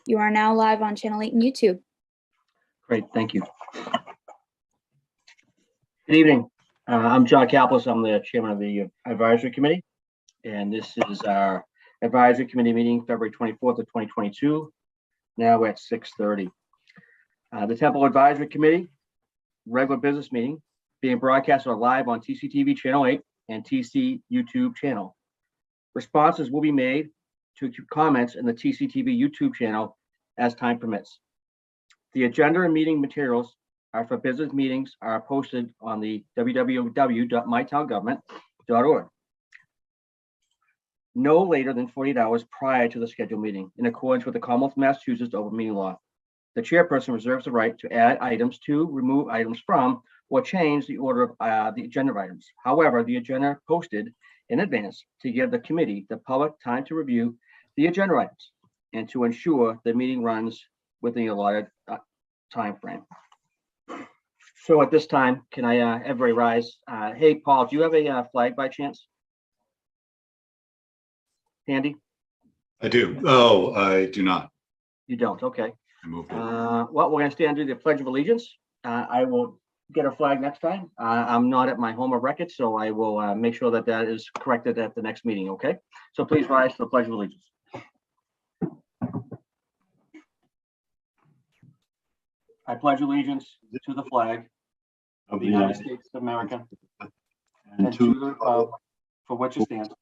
You are now live on Channel 8 and YouTube. Great, thank you. Good evening. I'm John Caplis. I'm the chairman of the advisory committee. And this is our advisory committee meeting, February 24th of 2022. Now at 6:30. The Temple Advisory Committee regular business meeting being broadcast live on TCTV Channel 8 and TC YouTube channel. Responses will be made to comments in the TCTV YouTube channel as time permits. The agenda and meeting materials are for business meetings are posted on the www.mytowngovernment.org. No later than 48 hours prior to the scheduled meeting, in accordance with the Commonwealth of Massachusetts open meeting law. The chairperson reserves the right to add items to, remove items from, or change the order of the agenda items. However, the agenda posted in advance to give the committee the public time to review the agenda items and to ensure the meeting runs within the allotted time frame. So at this time, can I everybody rise? Hey, Paul, do you have a flag by chance? Handy? I do. Oh, I do not. You don't, okay. I moved it. Well, we're gonna stand to the Pledge of Allegiance. I will get a flag next time. I'm not at my home of record, so I will make sure that that is corrected at the next meeting, okay? So please rise to the Pledge of Allegiance. I pledge allegiance to the flag of the United States of America and to the republic for which it stands,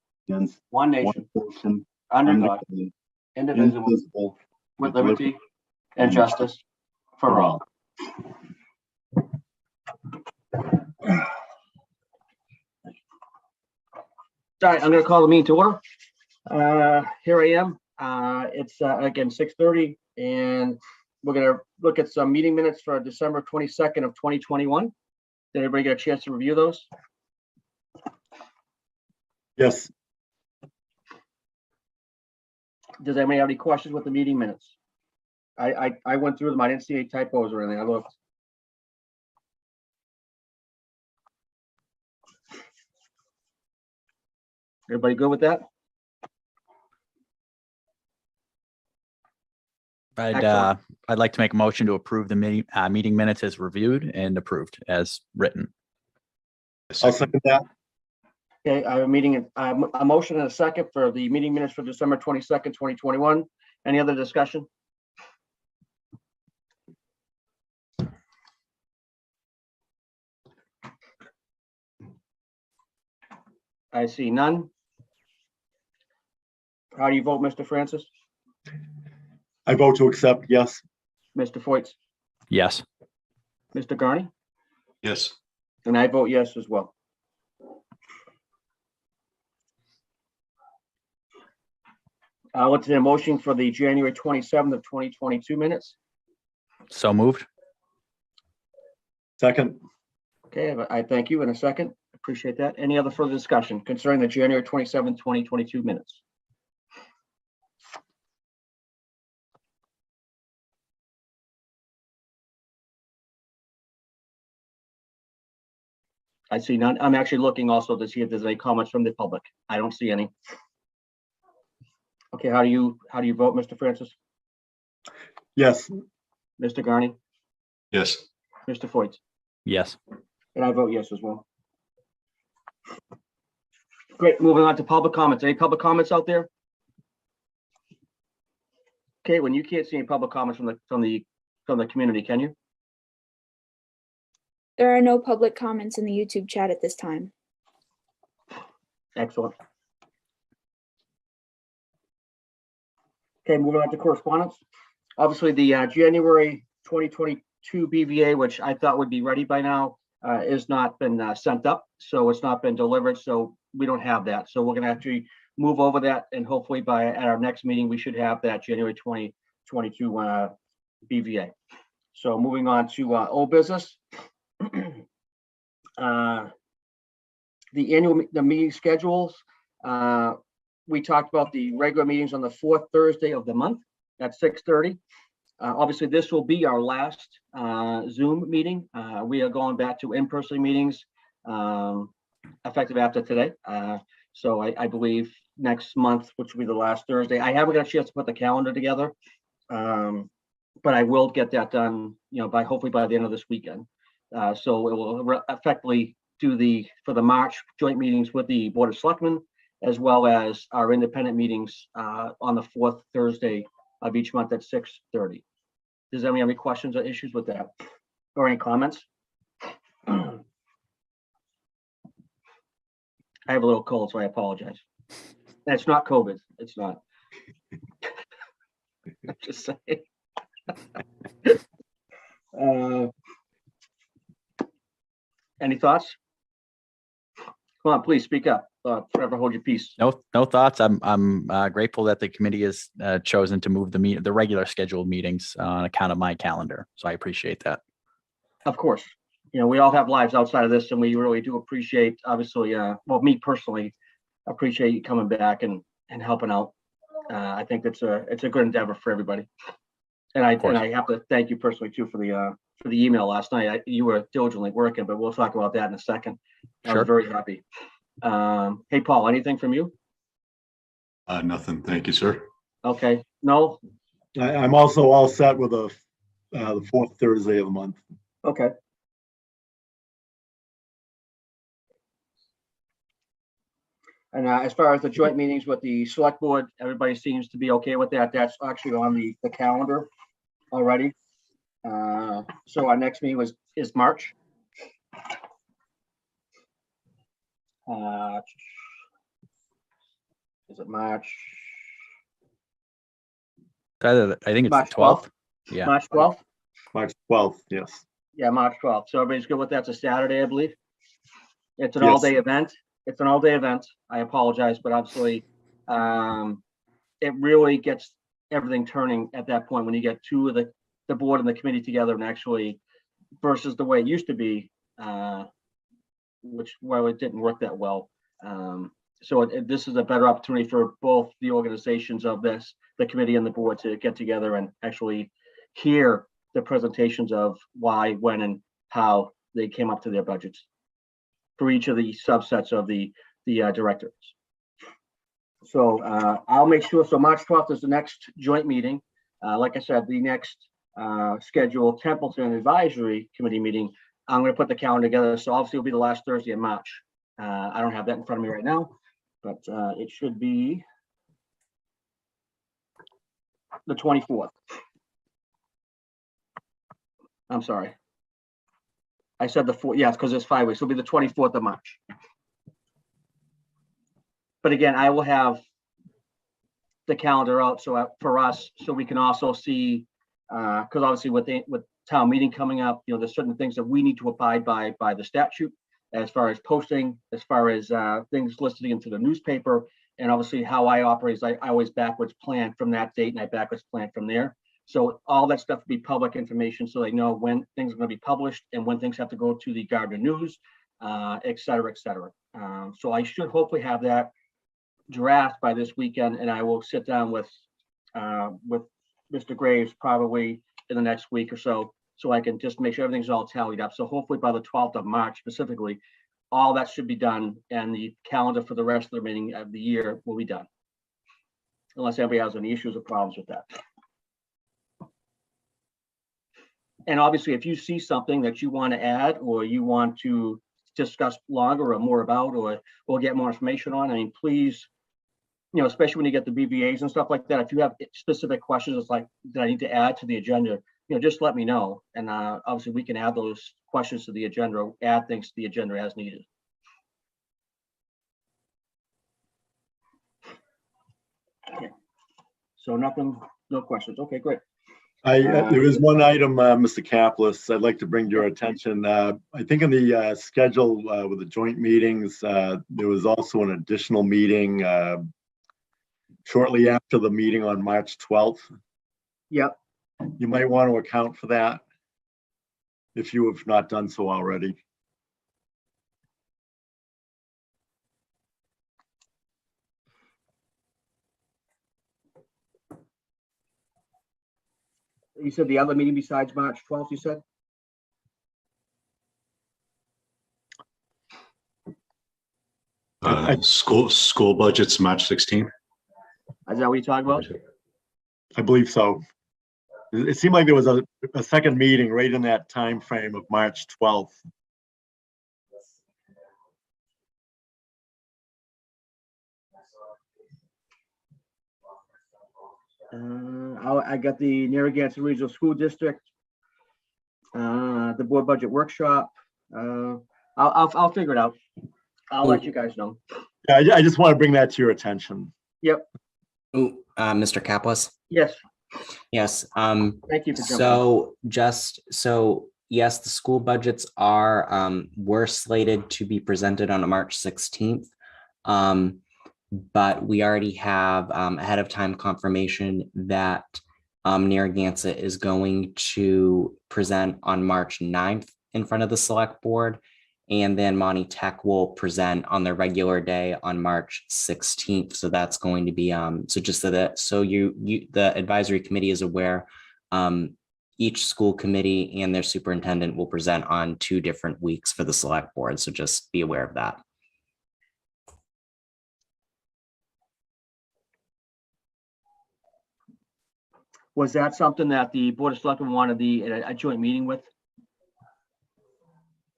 one nation, under God, indivisible, with liberty and justice for all. All right, I'm going to call the meeting to order. Here I am. It's again 6:30, and we're going to look at some meeting minutes for December 22nd of 2021. Did everybody get a chance to review those? Yes. Does anybody have any questions with the meeting minutes? I went through them. I didn't see any typos or anything. I looked. Everybody good with that? I'd like to make a motion to approve the meeting minutes as reviewed and approved as written. I'll second that. Okay, I have a motion and a second for the meeting minutes for December 22nd, 2021. Any other discussion? I see none. How do you vote, Mr. Francis? I vote to accept, yes. Mr. Foyt? Yes. Mr. Garny? Yes. And I vote yes as well. What's the motion for the January 27th of 2022 minutes? So moved. Second. Okay, I thank you in a second. Appreciate that. Any other further discussion concerning the January 27th, 2022 minutes? I see none. I'm actually looking also to see if there's any comments from the public. I don't see any. Okay, how do you vote, Mr. Francis? Yes. Mr. Garny? Yes. Mr. Foyt? Yes. And I vote yes as well. Great, moving on to public comments. Any public comments out there? Okay, when you can't see any public comments from the community, can you? There are no public comments in the YouTube chat at this time. Excellent. Okay, moving on to correspondence. Obviously, the January 2022 BVA, which I thought would be ready by now, has not been sent up, so it's not been delivered, so we don't have that. So we're going to actually move over that, and hopefully at our next meeting, we should have that January 2022 BVA. So moving on to old business. The meeting schedules. We talked about the regular meetings on the fourth Thursday of the month at 6:30. Obviously, this will be our last Zoom meeting. We are going back to in-person meetings effective after today. So I believe next month, which will be the last Thursday. I haven't got a chance to put the calendar together. But I will get that done, hopefully by the end of this weekend. So it will effectively do for the March joint meetings with the Board of Selectmen, as well as our independent meetings on the fourth Thursday of each month at 6:30. Does anyone have any questions or issues with that? Or any comments? I have a little cold, so I apologize. That's not COVID. It's not. I'm just saying. Any thoughts? Come on, please speak up. Forever hold your peace. No thoughts. I'm grateful that the committee has chosen to move the regular scheduled meetings on account of my calendar. So I appreciate that. Of course, we all have lives outside of this, and we really do appreciate, obviously, me personally, appreciate you coming back and helping out. I think it's a good endeavor for everybody. And I have to thank you personally too for the email last night. You were diligently working, but we'll talk about that in a second. I was very happy. Hey, Paul, anything from you? Nothing. Thank you, sir. Okay. No. I'm also all set with the fourth Thursday of the month. Okay. And as far as the joint meetings with the select board, everybody seems to be okay with that. That's actually on the calendar already. So our next meeting is March. Is it March? I think it's March the 12th. Yeah. March 12th? March 12th, yes. Yeah, March 12th. So everybody's good with that. It's a Saturday, I believe. It's an Yes. all-day event. It's an all-day event. I apologize, but obviously, it really gets everything turning at that point when you get two of the board and the committee together, and actually versus the way it used to be, where it didn't work that well. So this is a better opportunity for both the organizations of the committee and the board, to get together and actually hear the presentations of why, when, and how they came up to their budgets for each of the subsets of the directors. So I'll make sure. So March 12th is the next joint meeting. Like I said, the next scheduled Templeton Advisory Committee meeting, I'm going to put the calendar together. So obviously it'll be the last Thursday of March. I don't have that in front of me right now, but it should be the 24th. I'm sorry. I said the 4th. Yes, because it's 5 weeks. It'll be the 24th of March. But again, I will have the calendar out for us, so we can also see, because obviously with town meeting coming up, there's certain things that we need to abide by the statute, as far as posting, as far as things listed into the newspaper, and obviously how I operate is I always backwards plan from that date, and I backwards plan from there. So all that stuff will be public information, so they know when things are going to be published and when things have to go to the Gardner News, et cetera, et cetera. So I should hopefully have that draft by this weekend, and I will sit down with Mr. Graves probably in the next week or so I can just make sure everything's all tallied up. So hopefully by the 12th of March specifically, all that should be done, and the calendar for the rest of the remaining of the year will be done, unless anybody has any issues or problems with that. And obviously, if you see something that you want to add, or you want to discuss longer or more about, or we'll get more information on, I mean, please, especially when you get the BVAs and stuff like that, if you have specific questions like that I need to add to the agenda, just let me know. And obviously we can add those questions to the agenda, or add things to the agenda as needed. Okay. So nothing, no questions. Okay, great. There is one item, Mr. Caplis, I'd like to bring to your attention. I think in the schedule with the joint meetings, there was also an additional meeting shortly after the meeting on March 12th. Yep. You might want to account for that if you have not done so already. You said the other meeting besides March 12th, you said? School budget's March 16th. Is that what you're talking about? I believe so. It seemed like there was a second meeting right in that time frame of March 12th. I got the Narragansett Regional School District, the board budget workshop. I'll figure it out. I'll let you guys know. Yeah, I just want to bring that to your attention. Yep. Ooh, Mr. Caplis? Yes. Yes. Thank you for jumping. So yes, the school budgets were slated to be presented on March 16th. But we already have ahead of time confirmation that Narragansett is going to present on March 9th in front of the select board. And then Monty Tech will present on their regular day on March 16th. So that's going to be so just so that the advisory committee is aware, each school committee and their superintendent will present on 2 different weeks for the select board. So just be aware of that. Was that something that the Board of Selectmen wanted a joint meeting with?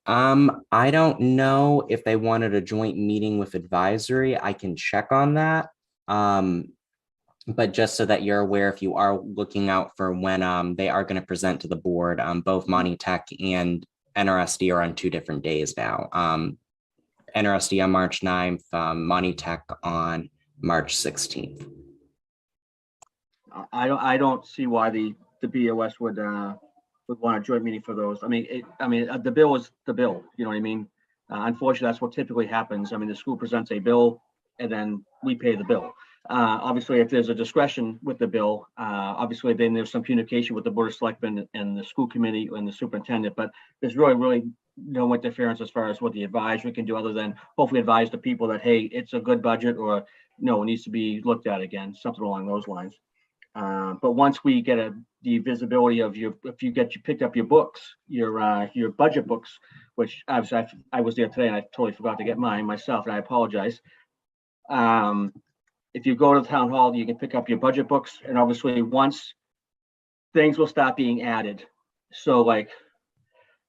I don't know if they wanted a joint meeting with advisory. I can check on that. But just so that you're aware, if you are looking out for when they are going to present to the board, both Monty Tech and NRSD are on 2 different days now. NRSD on March 9th, Monty Tech on March 16th. I don't see why the BOS would want a joint meeting for those. I mean, the bill is the bill. You know what I mean? Unfortunately, that's what typically happens. I mean, the school presents a bill, and then we pay the bill. Obviously, if there's a discretion with the bill, obviously then there's some communication with the Board of Selectmen and the school committee and the superintendent. But there's really no interference as far as what the advisory can do, other than hopefully advise the people that, hey, it's a good budget, or no, it needs to be looked at again, something along those lines. But once we get the visibility of if you picked up your books, your budget books, which I was there today and I totally forgot to get mine myself, and I apologize. If you go to the town hall, you can pick up your budget books, and obviously once things will start being added. So like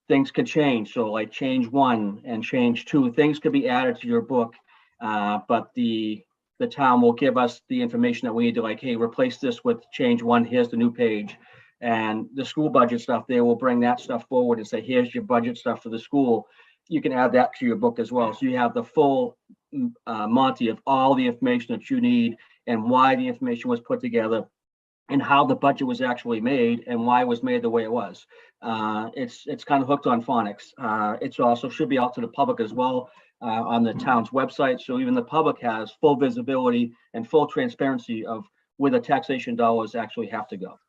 things could change. So like change 1 and change 2, things could be added to your book, but the town will give us the information that we need to, like, hey, replace this with change 1, here's the new page. And the school budget stuff, they will bring that stuff forward and say, here's your budget stuff for the school. You can add that to your book as well. So you have the full Monty of all the information that you need, and why the information was put together, and how the budget was actually made, and why it was made the way it was. It's kind of hooked on phonics. It's also should be out to the public as well. On the town's website, so even the public has full visibility and full transparency of where the taxation dollars actually have to go.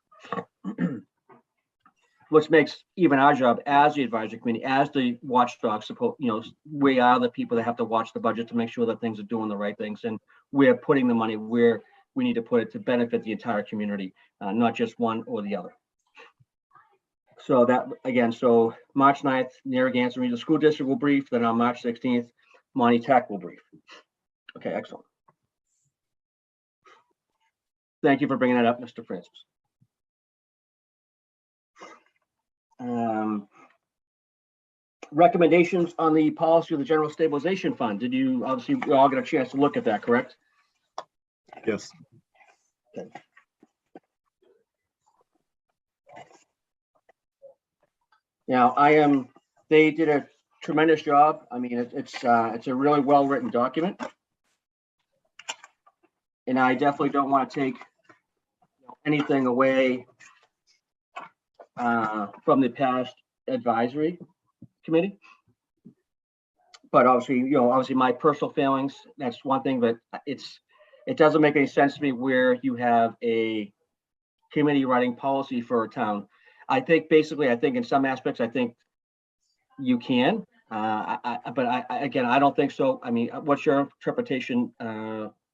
Which makes even our job as the advisory committee, as the watchdog, we are the people that have to watch the budget to make sure that things are doing the right things, and we're putting the money where we need to put it to benefit the entire community, not just one or the other. So that, again, so March 9th, Narragansett Regional School District will brief, then on March 16th, Monty Tech will brief. Okay, excellent. Thank you for bringing that up, Mr. Francis. Recommendations on the policy of the General Stabilization Fund. Did you, obviously, we all got a chance to look at that, correct? Yes. Okay. Now, they did a tremendous job. I mean, it's a really well-written document. And I definitely don't want to take anything away from the past advisory committee. But obviously my personal feelings, that's one thing, but it doesn't make any sense to me where you have a committee writing policy for a town. I think in some aspects, I think you can, but again, I don't think so. I mean, what's your interpretation,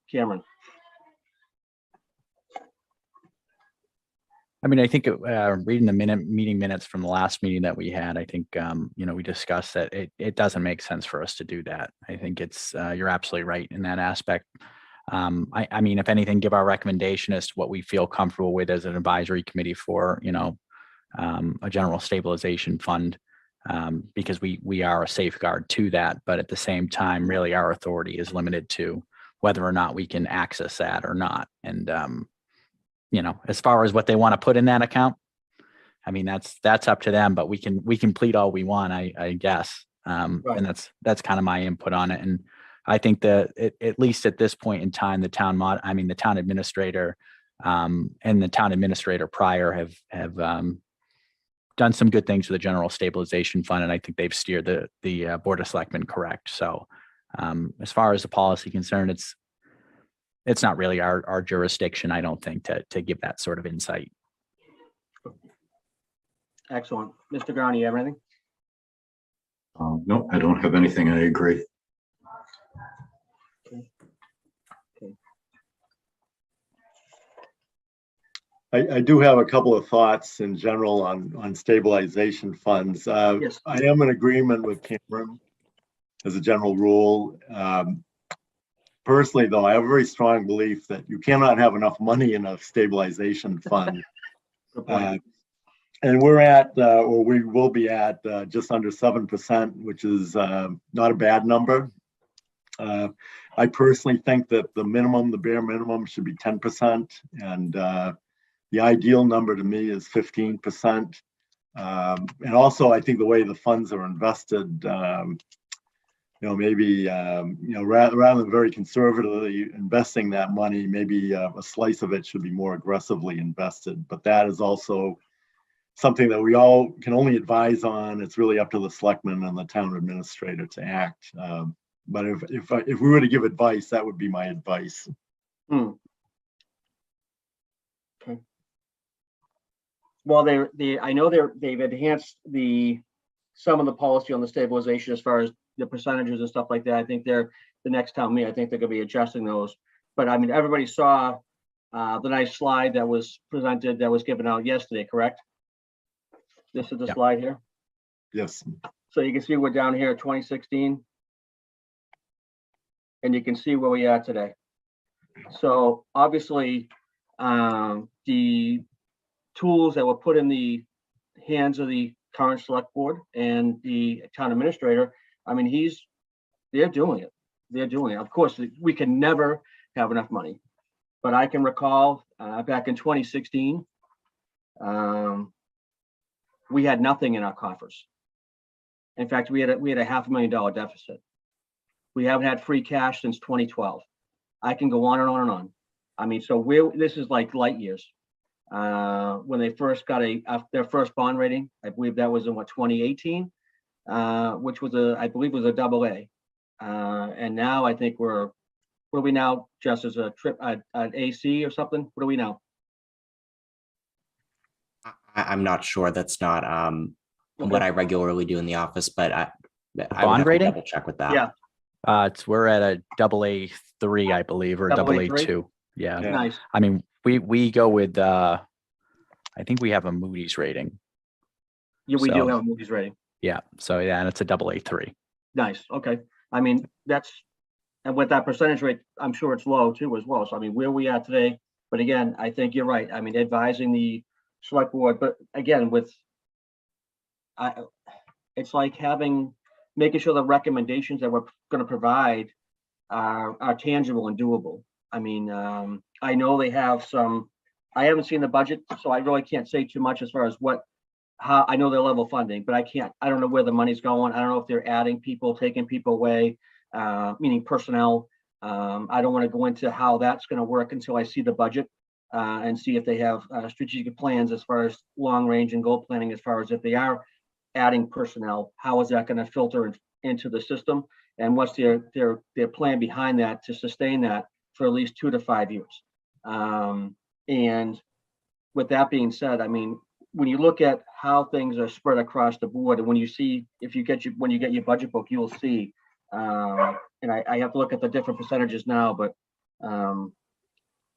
Cameron? I mean, I think reading the meeting minutes from the last meeting that we had, I think, we discussed that it doesn't make sense for us to do that. I think it's, you're absolutely right in that aspect. I mean, if anything, give our recommendation as to what we feel comfortable with as an advisory committee for, a general stabilization fund, because we are a safeguard to that. But at the same time, really our authority is limited to whether or not we can access that or not. And, as far as what they want to put in that account, I mean, that's up to them, but we can plead all we want, I guess. Right. And that's kind of my input on it. And I think that at least at this point in time, the town administrator, and the town administrator prior have done some good things for the general stabilization fund. And I think they've steered the Board of Selectmen correct. So as far as the policy concerned, it's not really our jurisdiction, I don't think, to give that sort of insight. Excellent. Mr. Garny, you have anything? No, I don't have anything. I agree. I do have a couple of thoughts in general on stabilization funds. Yes. I am in agreement with Cameron as a general rule. Personally, though, I have a very strong belief that you cannot have enough money in a stabilization fund. Good point. And we're at, or we will be at just under 7%, which is not a bad number. I personally think that the bare minimum should be 10%. And the ideal number to me is 15%. And also, I think the way the funds are invested, maybe, rather than very conservatively investing that money, maybe a slice of it should be more aggressively invested. But that is also something that we all can only advise on. It's really up to the selectmen and the town administrator to act. But if we were to give advice, that would be my advice. Okay. Well, I know they've enhanced some of the policy on the stabilization as far as the percentages and stuff like that. I think the next town meeting, I think they're gonna be adjusting those. But I mean, everybody saw the nice slide that was presented, that was given out yesterday, correct? This is the Yeah. slide here. Yes. So you can see we're down here at 2016. And you can see where we are today. So obviously, the tools that were put in the hands of the current select board and the town administrator, I mean, they're doing it. They're doing it. Of course, we can never have enough money. But I can recall back in 2016, we had nothing in our coffers. In fact, we had a $500,000 deficit. We haven't had free cash since 2012. I can go on and on and on. I mean, so this is like light years. When they first got their first bond rating, I believe that was in 2018, which was I believe was a AA. And now I think what are we now, just as an AC or something? What are we now? I'm not sure. That's not what I regularly do in the office, but I would Bond have to rating? double check with that. Yeah. We're at a AA3, I believe, or AA3? AA2. Yeah. Yeah. Nice. I mean, we go with, I think we have a Moody's rating. Yeah, we do So- have a Moody's rating. Yeah. So yeah, and it's a AA3. Nice. Okay. I mean, and with that percentage rate, I'm sure it's low too as well. So I mean, where we are today, but again, I think you're right. I mean, advising the select board, but again, it's like making sure the recommendations that we're going to provide are tangible and doable. I mean, I know they have I haven't seen the budget, so I really can't say too much as far as how I know they're level funding, but I don't know where the money's going. I don't know if they're adding people, taking people away, meaning personnel. I don't want to go into how that's going to work until I see the budget and see if they have strategic plans as far as long range and goal planning, as far as if they are adding personnel, how is that going to filter into the system, and what's their plan behind that to sustain that for at least 2 to 5 years. And with that being said, I mean, when you look at how things are spread across the board, and when you get your budget book, you'll see, and I have to look at the different percentages now, but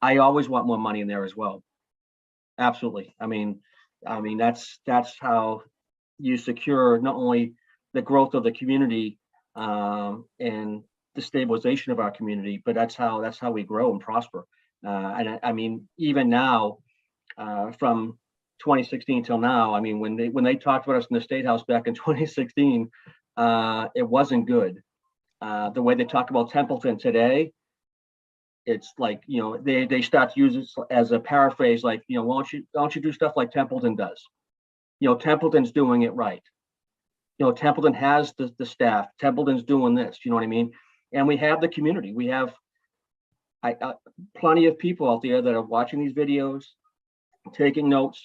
I always want more money in there as well. Absolutely. I mean, that's how you secure not only the growth of the community and the stabilization of our community, but that's how we grow and prosper. And I mean, even now, from 2016 till now, I mean, when they talked about us in the State House back in 2016, it wasn't good. The way they talk about Templeton today, it's like, you know, they start to use it as a paraphrase, like, you know, why don't you do stuff like Templeton does? You know, Templeton's doing it right. You know, Templeton has the staff. Templeton's doing this. You know what I mean? And we have the community. We have plenty of people out there that are watching these videos, taking notes,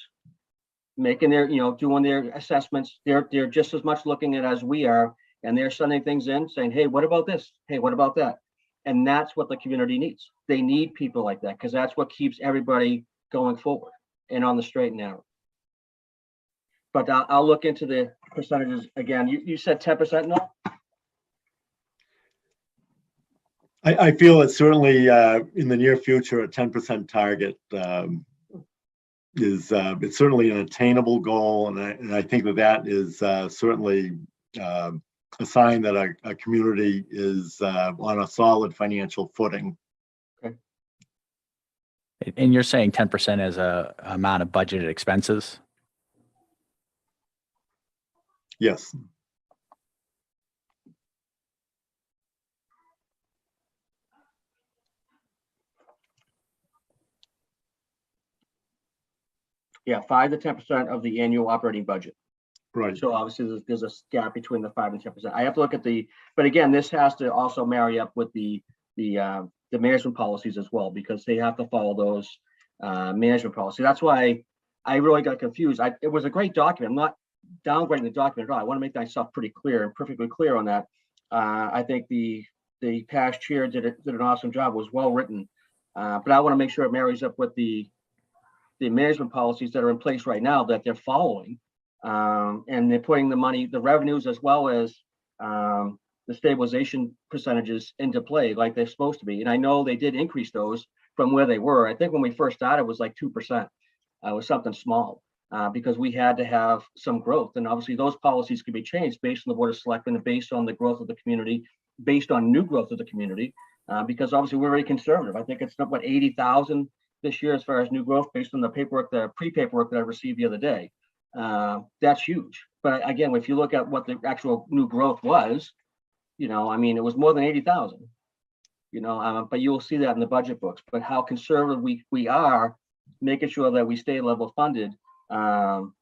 making their, you know, doing their assessments. They're just as much looking at it as we are, and they're sending things in saying, hey, what about this? Hey, what about that? And that's what the community needs. They need people like that, because that's what keeps everybody going forward and on the straight and narrow. But I'll look into the percentages again. You said 10%, no? I feel it's certainly in the near future, a 10% target is it's certainly an attainable goal, and I think that is certainly a sign that a community is on a solid financial footing. Okay. And you're saying 10% as a amount of budgeted expenses? Yes. Yeah, 5 to 10% of the annual operating budget. Right. So obviously there's a gap between the 5 and 10%. I have to look at but again, this has to also marry up with the management policies as well, because they have to follow those management policies. That's why I really got confused. It was a great document. I'm not downgrading the document at all. I want to make myself pretty clear and perfectly clear on that. I think the past chair did an awesome job. It was well written, but I want to make sure it marries up with the management policies that are in place right now that they're following, and they're putting the money, the revenues, as well as the stabilization percentages into play like they're supposed to be. And I know they did increase those from where they were. I think when we first started, it was like 2%. It was something small, because we had to have some growth. And obviously those policies could be changed based on the Board of Selectmen and based on the growth of the community, based on new growth of the community, because obviously we're very conservative. I think it's not what 80,000 this year as far as new growth based on the paperwork, the pre-paperwork that I received the other day. That's huge. But again, if you look at what the actual new growth was, you know, I mean, it was more than 80,000, you know, but you'll see that in the budget books. But how conservative we are, making sure that we stay level funded. But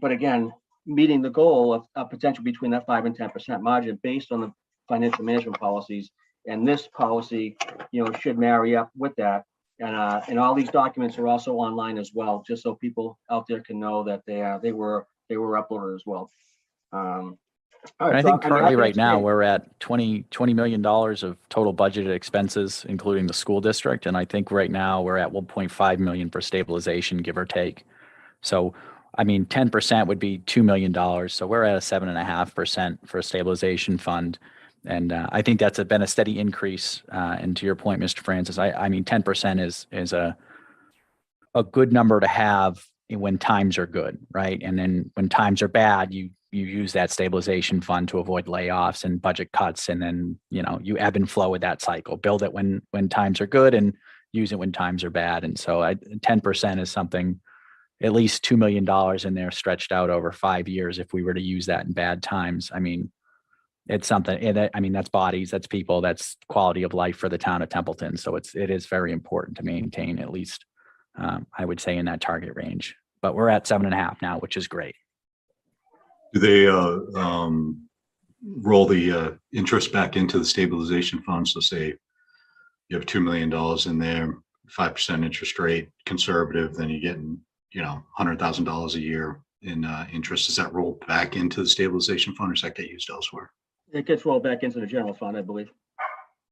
again, meeting the goal of a potential between that 5 and 10% margin based on the financial management policies. And this policy, you know, should marry up with that. And all these documents are also online as well, just so people out there can know that they were uploaded as well. All right, And I think currently right now great. we're at $20 million of total budgeted expenses, including the school district. And I think right now we're at 1.5 million for stabilization, give or take. So, I mean, 10% would be $2 million. So we're at a 7.5% for a stabilization fund. And I think that's been a steady increase. And to your point, Mr. Francis, I mean, 10% is a good number to have when times are good, right? And then when times are bad, you use that stabilization fund to avoid layoffs and budget cuts. And then, you know, you ebb and flow with that cycle, build it when times are good and use it when times are bad. And so 10% is something, at least $2 million in there stretched out over 5 years. If we were to use that in bad times, I mean, it's something, I mean, that's bodies, that's people, that's quality of life for the town of Templeton. So it is very important to maintain at least, I would say, in that target range. But we're at 7.5 now, which is great. Do they roll the interest back into the stabilization fund? So say you have $2 million in there, 5% interest rate, conservative, then you're getting, you know, $100,000 a year in interest. Does that roll back into the stabilization fund, or does that get used elsewhere? It gets rolled back into the general fund, I believe.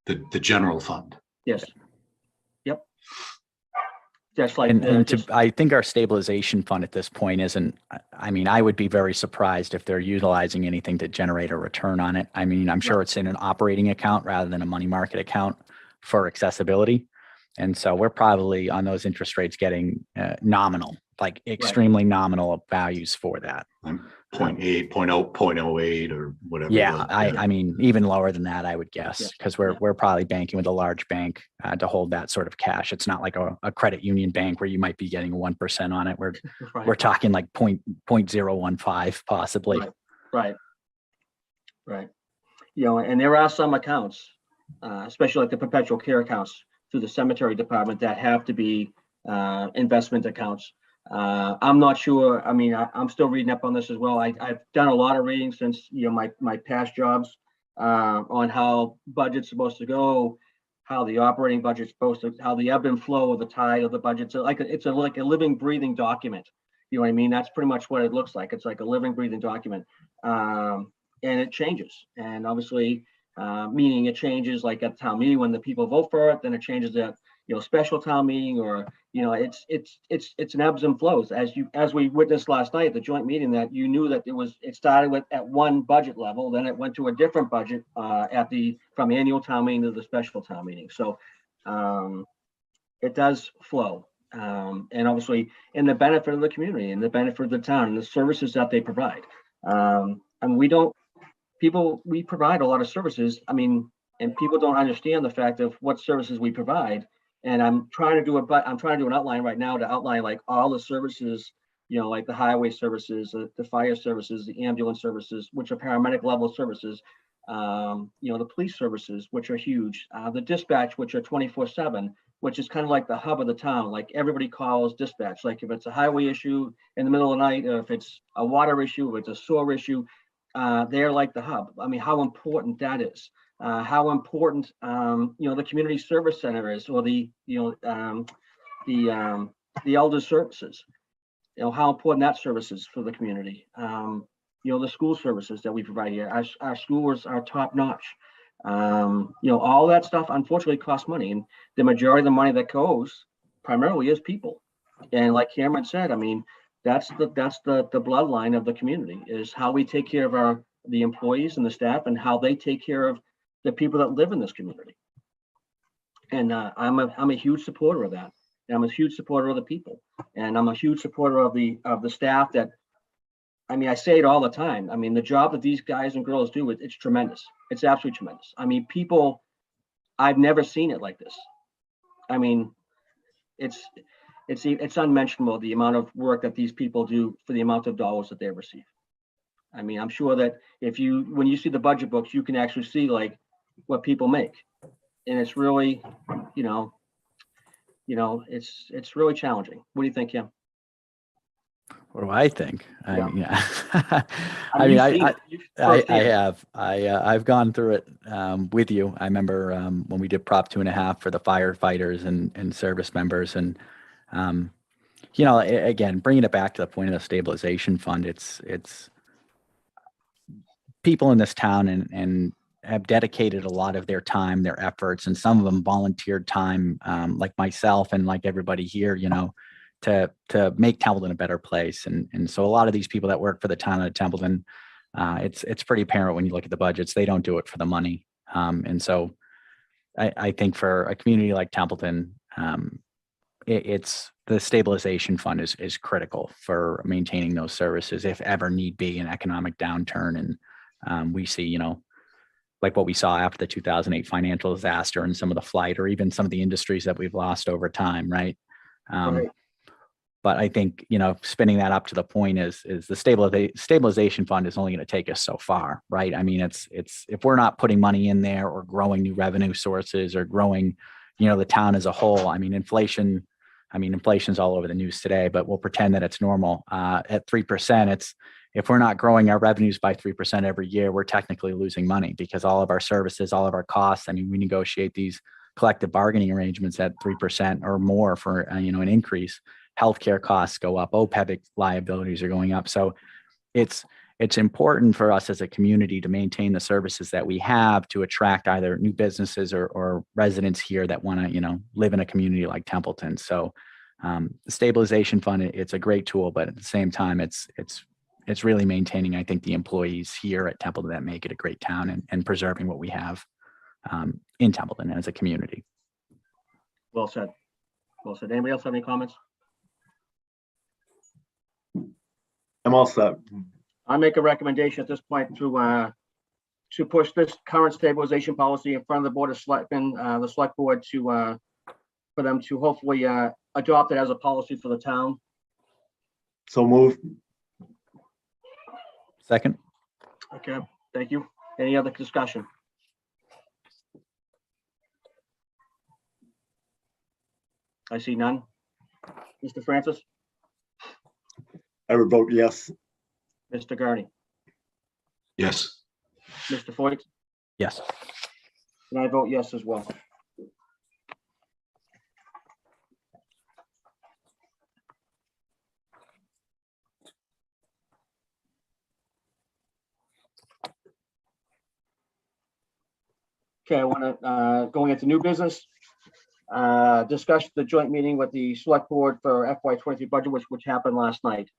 The general fund. Yes. Yep. Just like I think our stabilization fund at this point isn't, I mean, I would be very surprised if they're utilizing anything to generate a return on it. I mean, I'm sure it's in an operating account rather than a money market account for accessibility. And so we're probably on those interest rates getting nominal, like extremely nominal values for that. 0.8, 0.08 or whatever. it Yeah, was. I mean, even lower than that, I would guess, Yes, because yeah. we're probably banking with a large bank to hold that sort of cash. It's not like a credit union bank where you might be getting 1% on it. We're Right, talking like 0.015 possibly. right. You know, and there are some accounts, especially like the perpetual care accounts through the cemetery department that have to be investment accounts. I'm not sure. I mean, I'm still reading up on this as well. I've done a lot of reading since, you know, my past jobs on how budget's supposed to go, how the operating budget's supposed to, how the ebb and flow of the tide of the budget. So like it's like a living, breathing document. You know what I mean? That's pretty much what it looks like. It's like a living, breathing document, and it changes. And obviously, meaning it changes like at town meeting when the people vote for it. Then it changes at, you know, special town meeting, or, you know, it's an ebbs and flows, as we witnessed last night at the joint meeting, that you knew that it started with at one budget level, then it went to a different budget from annual town meeting to the special town meeting. So it does flow, and obviously in the benefit of the community and the benefit of the town and the services that they provide. And we provide a lot of services. I mean, and people don't understand the fact of what services we provide. And I'm trying to do an outline right now to outline like all the services, you know, like the highway services, the fire services, the ambulance services, which are paramedic level services, you know, the police services, which are huge, the dispatch, which are 24/7, which is kind of like the hub of the town. Like everybody calls dispatch. Like if it's a highway issue in the middle of the night, or if it's a water issue, if it's a sewer issue, they're like the hub. I mean, how important that is. How important, you know, the community service center is, or the elder services, you know, how important that service is for the community. You know, the school services that we provide here, our schools are top notch. You know, all that stuff unfortunately costs money, and the majority of the money that goes primarily is people. And like Cameron said, I mean, that's the bloodline of the community, is how we take care of the employees and the staff, and how they take care of the people that live in this community. And I'm a huge supporter of that. And I'm a huge supporter of the people, and I'm a huge supporter of the staff. That, I mean, I say it all the time. I mean, the job that these guys and girls do, it's tremendous. It's absolutely tremendous. I mean, people, I've never seen it like this. I mean, it's unmentionable, the amount of work that these people do for the amount of dollars that they receive. I mean, I'm sure that when you see the budget books, you can actually see like what people make, and it's really, you know, it's really challenging. What do you think, Kim? What do I think? Yeah. I mean, I have. I've gone through it with you. I remember when we did Prop 2.5 for the firefighters and service members, and you know, again, bringing it back to the point of the stabilization fund, it's people in this town and have dedicated a lot of their time, their efforts, and some of them volunteered time, like myself and like everybody here, you know, to make Templeton a better place. And so a lot of these people that work for the town of Templeton, it's pretty apparent when you look at the budgets, they don't do it for the money. And so I think for a community like Templeton, it's the stabilization fund is critical for maintaining those services if ever need be an economic downturn. And we see, you know, like what we saw after the 2008 financial disaster and some of the flight, or even some of the industries that we've lost over time, right? Right. But I think, you know, spinning that up to the point is the stabilization fund is only going to take us so far, right? I mean, it's if we're not putting money in there or growing new revenue sources or growing, you know, the town as a whole. I mean, inflation's all over the news today, but we'll pretend that it's normal. At 3%, if we're not growing our revenues by 3% every year, we're technically losing money, because all of our services, all of our costs, I mean, we negotiate these collective bargaining arrangements at 3% or more for, you know, an increase. Healthcare costs go up, OPEB liabilities are going up. So it's important for us as a community to maintain the services that we have to attract either new businesses or residents here that want to, you know, live in a community like Templeton. So the stabilization fund, it's a great tool, but at the same time, it's really maintaining, I think, the employees here at Templeton that make it a great town, and preserving what we have in Templeton as a community. Well said. Well said. Anybody else have any comments? I'm all set. I make a recommendation at this point to push this current stabilization policy in front of the Board of Selectmen, the Select Board for them to hopefully adopt it as a policy for the town. So moved. Second. Okay, thank you. Any other discussion? I see none. Mr. Francis, I would vote yes. Mr. Garny, Yes. Mr. Foyt, Yes. and I vote yes as well. Okay, I want to, going into new business, discuss the joint meeting with the select board for FY23 budget, which happened last night.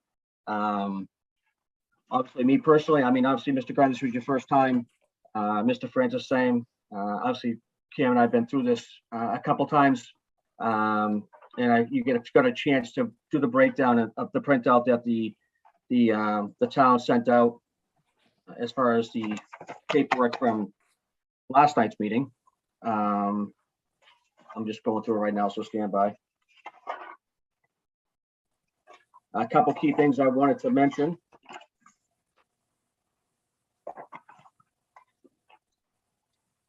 Obviously, me personally, I mean, obviously, Mr. Garny, this was your first time. Mr. Francis, same. Obviously, Cam and I have been through this a couple times. And you got a chance to do the breakdown of the printout that the town sent out as far as the paperwork from last night's meeting. I'm just going through it right now, so stand by. A couple key things I wanted to mention.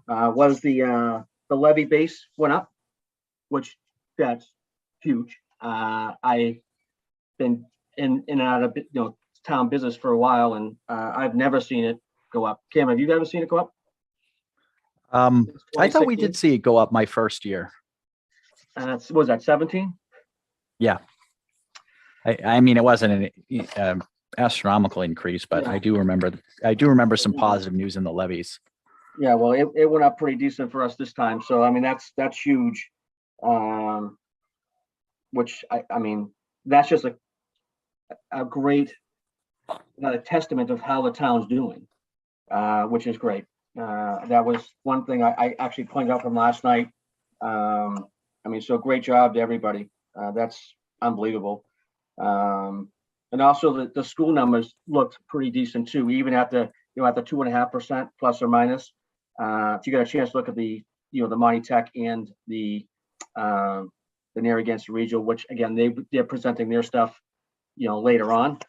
Was the levy base went up, which that's huge. I've been in and out of town business for a while, and I've never seen it go up. Cam, have you ever seen it go up? I thought we did see it go up my first year. What was that, 17? Yeah. I mean, it wasn't an astronomical increase, but Yeah. I do remember some positive news in the levies. Yeah, well, it went up pretty decent for us this time. So, I mean, that's huge. Which I mean, that's just a great testament of how the town's doing, which is great. That was one thing I actually pointed out from last night. I mean, so great job to everybody. That's unbelievable. And also the school numbers looked pretty decent too, even at the 2.5% plus or minus. If you got a chance to look at the Monty Tech and the Narragansett Regional, which again they're presenting their stuff later on.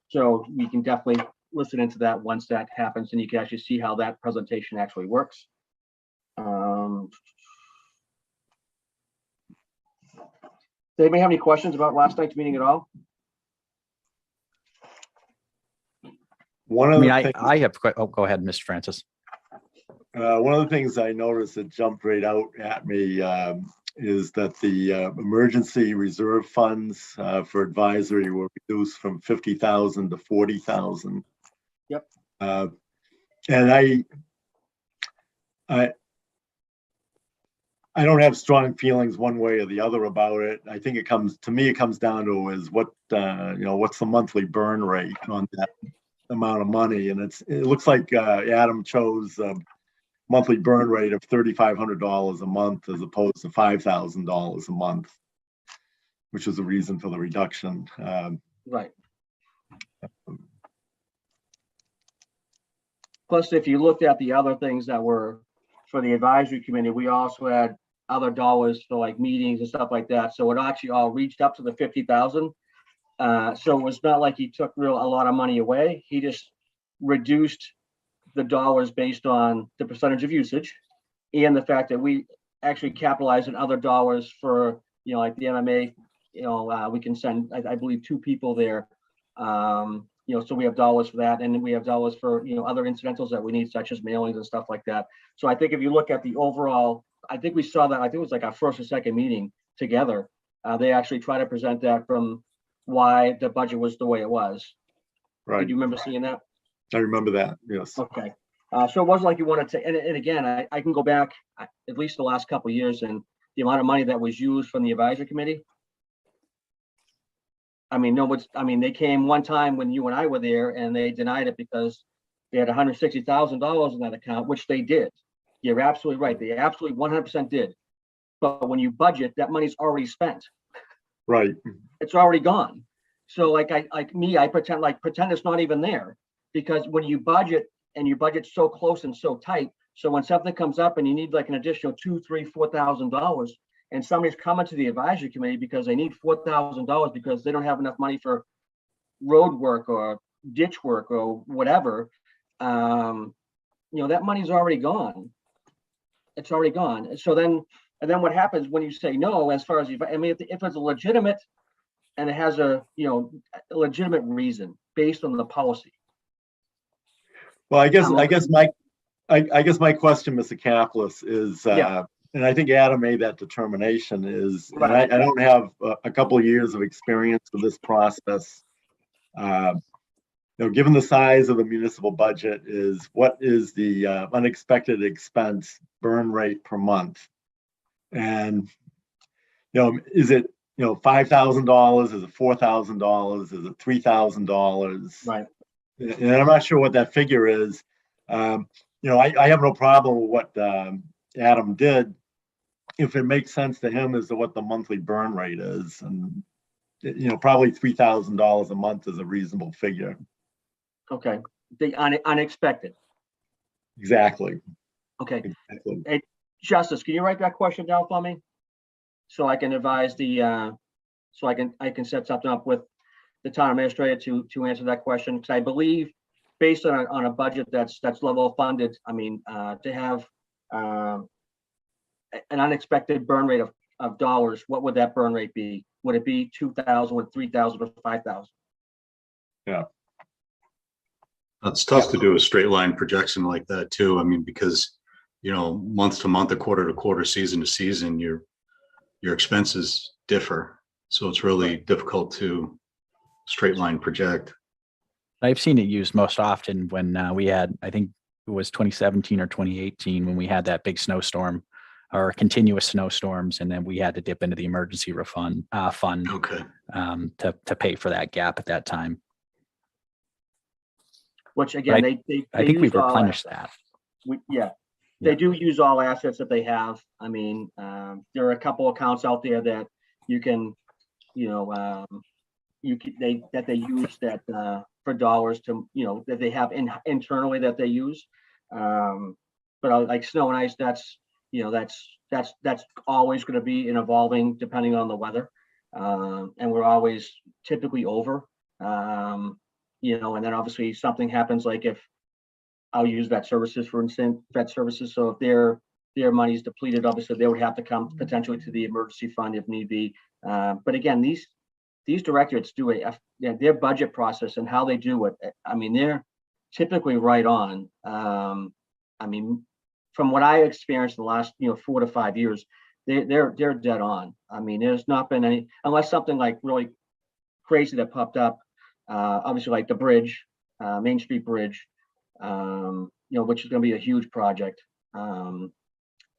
So you can definitely listen into that once that happens, and you can actually see how that presentation actually works. Does anybody have any questions about last night's meeting at all? One I of mean, the things, I have, go ahead, Mr. Francis. one of the things I noticed that jumped right out at me is that the emergency reserve funds for advisory were reduced from 50,000 to 40,000. Yep. And I don't have strong feelings one way or the other about it. I think it comes down to is what what's the monthly burn rate on that amount of money, and it looks like Adam chose a monthly burn rate of $3,500 a month as opposed to $5,000 a month, which is the reason for the reduction. Right. Plus, if you looked at the other things that were for the advisory committee, we also had other dollars for like meetings and stuff like that. So it actually all reached up to the 50,000. So it was not like he took a lot of money away. He just reduced the dollars based on the percentage of usage and the fact that we actually capitalized in other dollars for, like the MMA, we can send, I believe, 2 people there. So we have dollars for that. And then we have dollars for, other incidentals that we need, such as mailings and stuff like that. So I think if you look at the overall, I think we saw that, I think it was like our first or second meeting together. They actually try to present that from why the budget was the way it was. Right. Did you remember seeing that? I remember that. Yes. Okay. So it wasn't like you wanted to, and again, I can go back at least the last couple of years and the amount of money that was used from the advisory committee. I mean, they came one time when you and I were there and they denied it because they had $160,000 in that account, which they did. You're absolutely right. They absolutely 100% did. But when you budget, that money's already spent. Right. It's already gone. So like I pretend it's not even there, because when you budget and you budget so close and so tight, so when something comes up and you need like an additional $2,000, $3,000, $4,000, and somebody's coming to the advisory committee because they need $4,000 because they don't have enough money for road work or ditch work or whatever, that money's already gone. It's already gone. And then what happens when you say no, as far as if it's a legitimate and it has a legitimate reason based on the policy. Well, I guess my question, Mr. Caplis, is, and I think Adam made that determination, is, and I don't have a couple of years of experience with this process. Given the size of the municipal budget, is what is the unexpected expense burn rate per month? And, is it, $5,000? Is it $4,000? Is it $3,000? Right. And I'm not sure what that figure is. I have no problem with what Adam did, if it makes sense to him as to what the monthly burn rate is. And, probably $3,000 a month is a reasonable figure. Okay. The unexpected. Exactly. Okay. Exactly. Hey, Justice, can you write that question down for me? So I can advise so I can set something up with the town administrator to answer that question. Because I believe, based on a budget that's level funded, to have an unexpected burn rate of dollars, what would that burn rate be? Would it be 2,000, or 3,000, or 5,000? Yeah. It's tough to do a straight line projection like that too. Because, month to month, or quarter to quarter, season to season, your expenses differ. So it's really difficult to straight line project. I've seen it used most often when we had, I think it was 2017 or 2018, when we had that big snowstorm or continuous snowstorms, and then we had to dip into the emergency fund Okay. To pay for that gap at that time. Which again, I think we've replenished that. They do use all assets that they have. There are a couple accounts out there that you can, that they use that for dollars to, that they have internally that they use. But like snow and ice, that's always going to be an evolving depending on the weather. And we're always typically over, and then obviously something happens, like if I'll use vet services, for instance, so if their money is depleted, obviously they would have to come potentially to the emergency fund if need be. But again, these directorates do their budget process and how they do it. They're typically right on. From what I experienced in the last 4 to 5 years, they're dead on. There's not been any, unless something like really crazy that popped up. Obviously, like the bridge, Main Street Bridge, which is going to be a huge project. And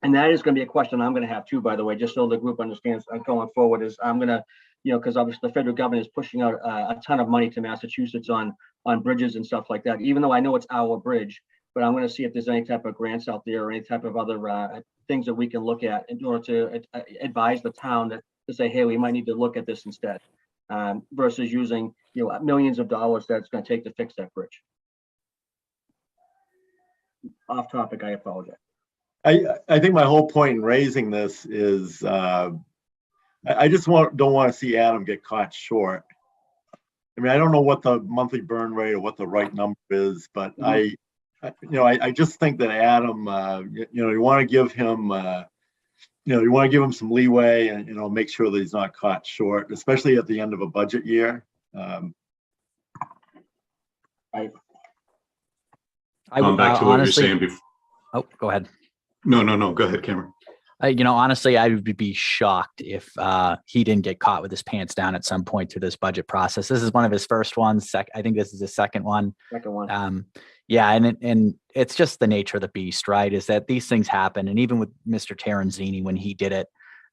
that is going to be a question I'm going to have too, by the way, just so the group understands going forward, is I'm going to, because obviously the federal government is pushing out a ton of money to Massachusetts on bridges and stuff like that, even though I know it's our bridge, but I'm going to see if there's any type of grants out there or any type of other things that we can look at in order to advise the town to say, hey, we might need to look at this instead, versus using, millions of dollars that it's going to take to fix that bridge. Off topic, I apologize. I think my whole point in raising this is I just don't want to see Adam get caught short. I don't know what the monthly burn rate or what the right number is, but I just think that Adam, you want to give him, you want to give him some leeway and, make sure that he's not caught short, especially at the end of a budget year. Going back to what you're saying before. Oh, go ahead. No, go ahead, Cameron. Honestly, I would be shocked if he didn't get caught with his pants down at some point through this budget process. This is one of his first ones. I think this is his second one. Yeah, and it's just the nature of the beast, right? Is that these things happen, and even with Mr. Terenzini when he did it,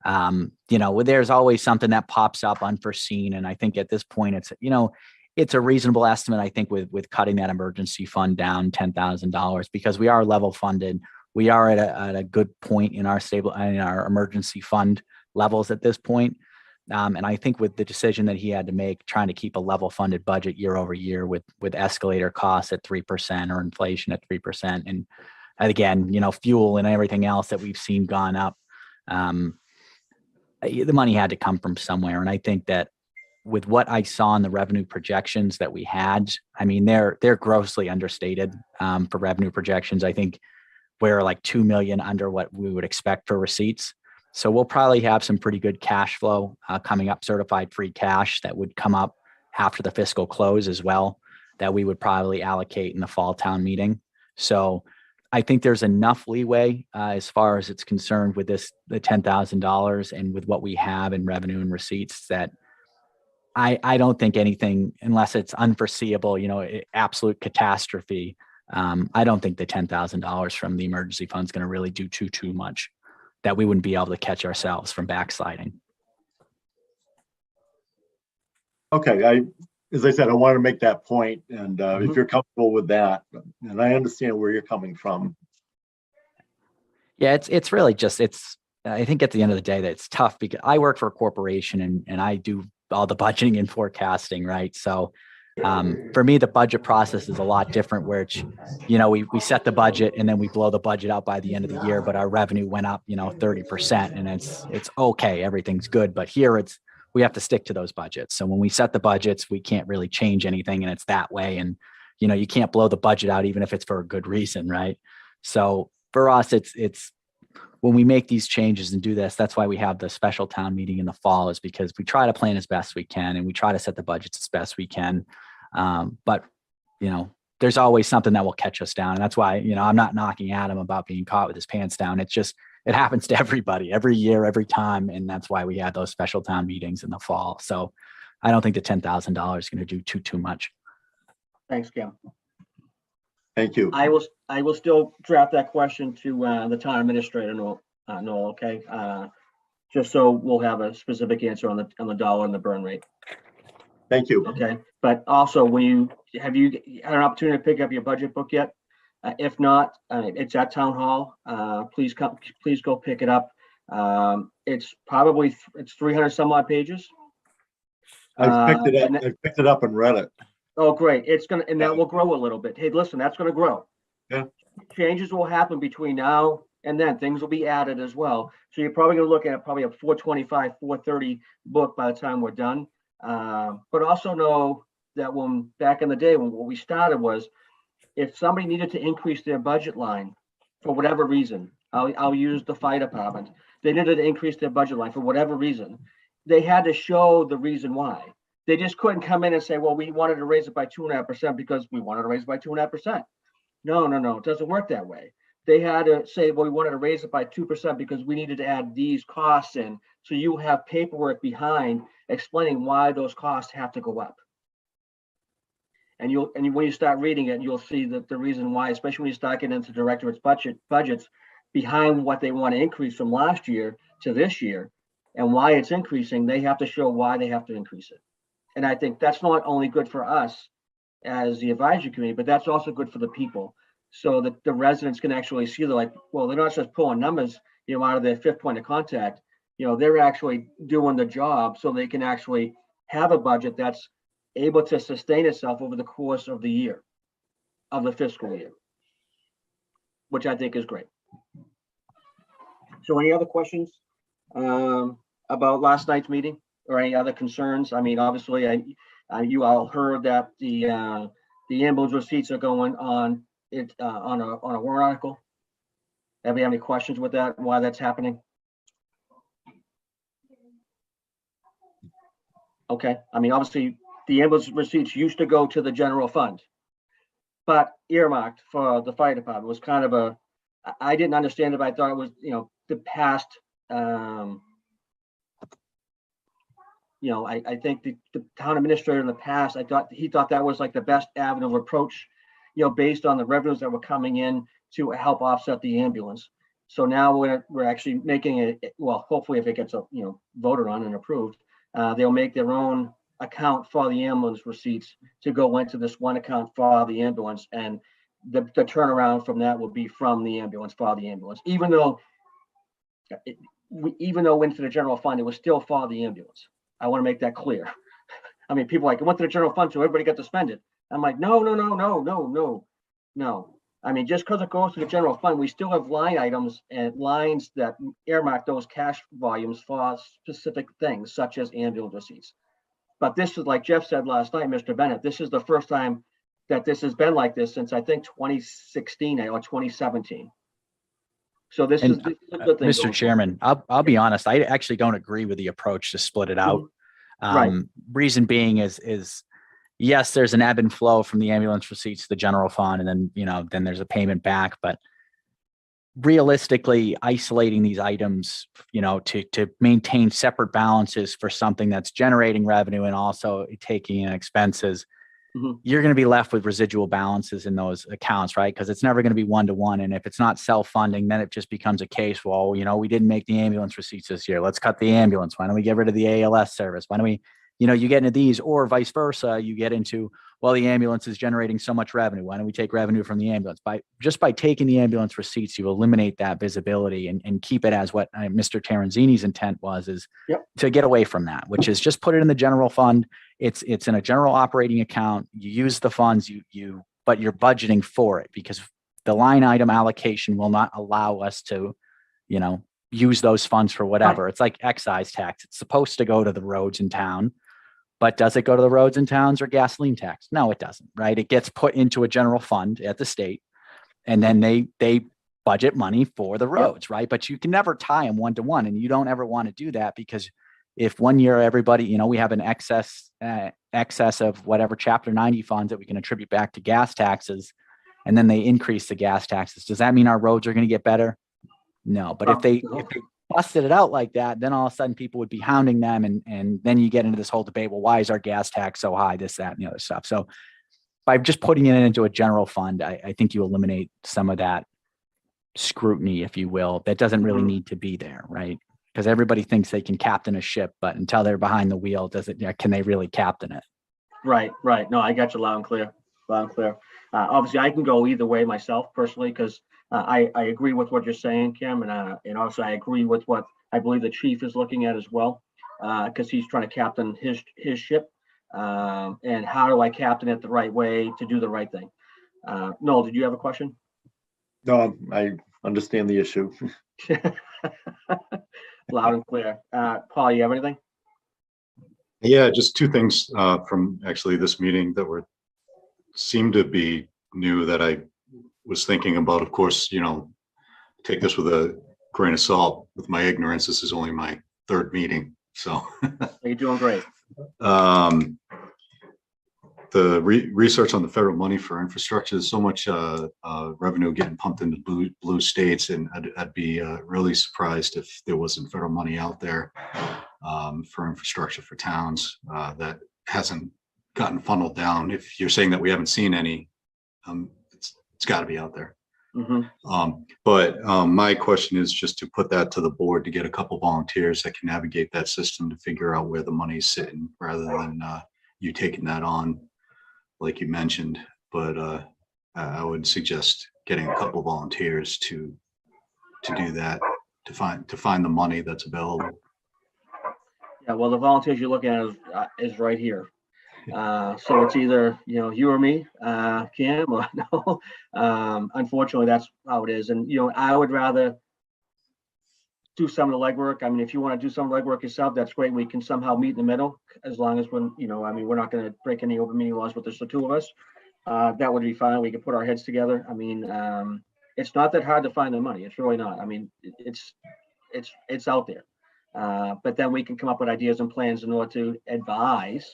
there's always something that pops up unforeseen. And I think at this point, it's a reasonable estimate. I think with cutting that emergency fund down $10,000, because we are level funded. We are at a good point in our emergency fund levels at this point. And I think with the decision that he had to make, trying to keep a level funded budget year over year with escalator costs at 3% or inflation at 3%. And again, fuel and everything else that we've seen gone up, the money had to come from somewhere. And I think that with what I saw in the revenue projections that we had, I mean, they're grossly understated for revenue projections. I think we're like 2 million under what we would expect for receipts. So we'll probably have some pretty good cash flow coming up, certified free cash that would come up after the fiscal close as well, that we would probably allocate in the fall town meeting. So I think there's enough leeway as far as it's concerned with the $10,000 and with what we have in revenue and receipts, that I don't think anything, unless it's unforeseeable, absolute catastrophe. I don't think the $10,000 from the emergency fund is going to really do too much that we wouldn't be able to catch ourselves from backsliding. Okay, as I said, I want to make that point, and if you're comfortable with that, and I understand where you're coming from. Yeah, it's really just, I think at the end of the day that it's tough because I work for a corporation and I do all the budgeting and forecasting, right? So for me, the budget process is a lot different, where it's, we set the budget and then we blow the budget out by the end of the year, but our revenue went up, 30%, and it's okay, everything's good. But here we have to stick to those budgets. So when we set the budgets, we can't really change anything, and it's that way. And, you can't blow the budget out even if it's for a good reason, right? So for us, it's when we make these changes and do this, that's why we have the special town meeting in the fall, is because we try to plan as best we can and we try to set the budgets as best we can. But, there's always something that will catch us down. And that's why, I'm not knocking Adam about being caught with his pants down. It's just, it happens to everybody every year, every time. And that's why we had those special town meetings in the fall. So I don't think the $10,000 is going to do too much. Thanks, Cam. Thank you. I will still draft that question to the town administrator, Noel, okay? Just so we'll have a specific answer on the dollar and the burn rate. Thank you. Okay, but also have you had an opportunity to pick up your budget book yet? If not, it's at town hall. Please go pick it up. It's 300 some odd pages. I picked it up and read it. Oh, great. And that will grow a little bit. Hey, listen, that's going to grow. Yeah. Changes will happen between now and then. Things will be added as well. So you're probably going to look at probably a 425, 430 book by the time we're done. But also know that when back in the day, when what we started was, if somebody needed to increase their budget line for whatever reason, I'll use the fire department. They needed to increase their budget line for whatever reason. They had to show the reason why. They just couldn't come in and say, well, we wanted to raise it by 2.5% because we wanted to raise it by 2.5%. No, it doesn't work that way. They had to say, well, we wanted to raise it by 2% because we needed to add these costs in. So you have paperwork behind explaining why those costs have to go up. And when you start reading it, you'll see that the reason why, especially when you start getting into directorate's budgets behind what they want to increase from last year to this year and why it's increasing, they have to show why they have to increase it. And I think that's not only good for us as the advisory committee, but that's also good for the people, so that the residents can actually see, they're like, well, they're not just pulling numbers, out of their fifth point of contact. They're actually doing the job, so they can actually have a budget that's able to sustain itself over the course of the year, of the fiscal year, which I think is great. So any other questions about last night's meeting or any other concerns? I mean, obviously, you all heard that the ambulance receipts are going on on a warrant article. Have you any questions with that, why that's happening? Okay, I mean, obviously, the ambulance receipts used to go to the general fund, but earmarked for the fire department was kind of I didn't understand it, but I thought it was, the past, I think the town administrator in the past, he thought that was like the best avenue of approach, based on the revenues that were coming in to help offset the ambulance. So now we're actually making it, well, hopefully if it gets, voted on and approved, they'll make their own account for the ambulance receipts to go into this one account for the ambulance, and the turnaround from that will be from the ambulance for the ambulance. Even though went to the general fund, it was still for the ambulance. I want to make that clear. I mean, people are like, it went to the general fund, so everybody got to spend it. I'm like, no. I mean, just because it goes to the general fund, we still have line items and lines that earmark those cash volumes for specific things, such as ambulance receipts. But this is, like Jeff said last night, Mr. Bennett, this is the first time that this has been like this since I think 2016 or 2017. So this is a good thing. Mr. Chairman, I'll be honest, I actually don't agree with the approach to split it out. Right. Reason being is yes, there's an ebb and flow from the ambulance receipts to the general fund, and then, then there's a payment back, but realistically isolating these items, to maintain separate balances for something that's generating revenue and also taking in expenses, you're going to be left with residual balances in those accounts, right? Because it's never going to be one-to-one. And if it's not self-funding, then it just becomes a case, well, we didn't make the ambulance receipts this year. Let's cut the ambulance. Why don't we get rid of the ALS service? Why don't we, you get into these, or vice versa, you get into, well, the ambulance is generating so much revenue. Why don't we take revenue from the ambulance? By taking the ambulance receipts, you eliminate that visibility and keep it as what Mr. Terenzini's intent was, is to get away from that, which is just put it in the general fund. It's in a general operating account. You use the funds, but you're budgeting for it, because the line item allocation will not allow us to, use those funds for whatever. It's like excise tax. It's supposed to go to the roads in town. But does it go to the roads and towns or gasoline tax? No, it doesn't, right? It gets put into a general fund at the state, and then they budget money for the roads, right? But you can never tie them one-to-one, and you don't ever want to do that, because if one year everybody, we have an excess of whatever Chapter 90 funds that we can attribute back to gas taxes, and then they increase the gas taxes, does that mean our roads are going to get better? No, but if they busted it out like that, then all of a sudden people would be hounding them, and then you get into this whole debate, well, why is our gas tax so high, this, that, and the other stuff. So by just putting it into a general fund, I think you eliminate some of that scrutiny, if you will, that doesn't really need to be there, right? Because everybody thinks they can captain a ship, but until they're behind the wheel, can they really captain it? Right. No, I got you loud and clear. Obviously, I can go either way myself personally, because I agree with what you're saying, Kim, and also I agree with what I believe the chief is looking at as well, because he's trying to captain his ship, and how do I captain it the right way to do the right thing? Noel, did you have a question? No, I understand the issue. Loud and clear. Paul, you have anything? Yeah, just two things from actually this meeting that seemed to be new that I was thinking about. Of course, take this with a grain of salt. With my ignorance, this is only my third meeting, so you're doing great. The research on the federal money for infrastructure, there's so much revenue getting pumped into blue states, and I'd be really surprised if there wasn't federal money out there for infrastructure for towns that hasn't gotten funneled down. If you're saying that we haven't seen any, it's got to be out there. But my question is just to put that to the board, to get a couple volunteers that can navigate that system to figure out where the money's sitting, rather than you taking that on, like you mentioned. But I would suggest getting a couple volunteers to do that, to find the money that's available. Yeah, well, the volunteers you're looking at is right here. So it's either you or me, Cam, or no. Unfortunately, that's how it is. And I would rather do some of the legwork. I mean, if you want to do some legwork yourself, that's great. We can somehow meet in the middle, as long as we're not going to break any open meeting laws with just the two of us. That would be fine. We could put our heads together. I mean, it's not that hard to find the money. It's really not. I mean, it's out there. But then we can come up with ideas and plans in order to advise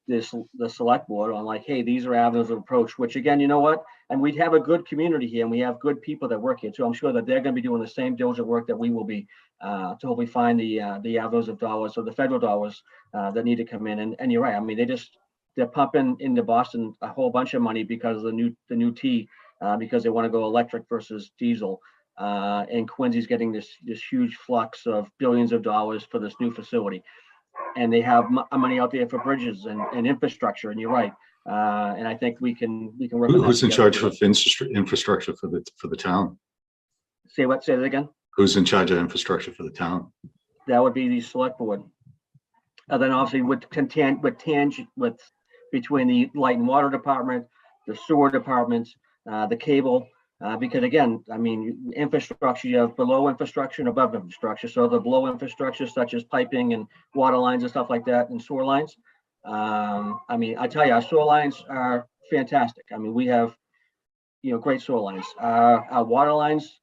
the select board on, like, hey, these are avenues of approach, which again, you know what? And we have a good community here, and we have good people that work here too. I'm sure that they're going to be doing the same diligent work that we will be to hopefully find the avenues of dollars, or the federal dollars that need to come in. And you're right. I mean, they're pumping into Boston a whole bunch of money because of the new T, because they want to go electric versus diesel. And Quincy's getting this huge flux of billions of dollars for this new facility. And they have money out there for bridges and infrastructure. And you're right. And I think we can work. Who's in charge of infrastructure for the town? Say that again. Who's in charge of infrastructure for the town? That would be the select board. And then obviously between the light and water department, the sewer department, the cable, because again, I mean, infrastructure, you have below infrastructure and above infrastructure. So the below infrastructure, such as piping and water lines and stuff like that, and sewer lines. I mean, I tell you, our sewer lines are fantastic. I mean, we have, great sewer lines. Our water lines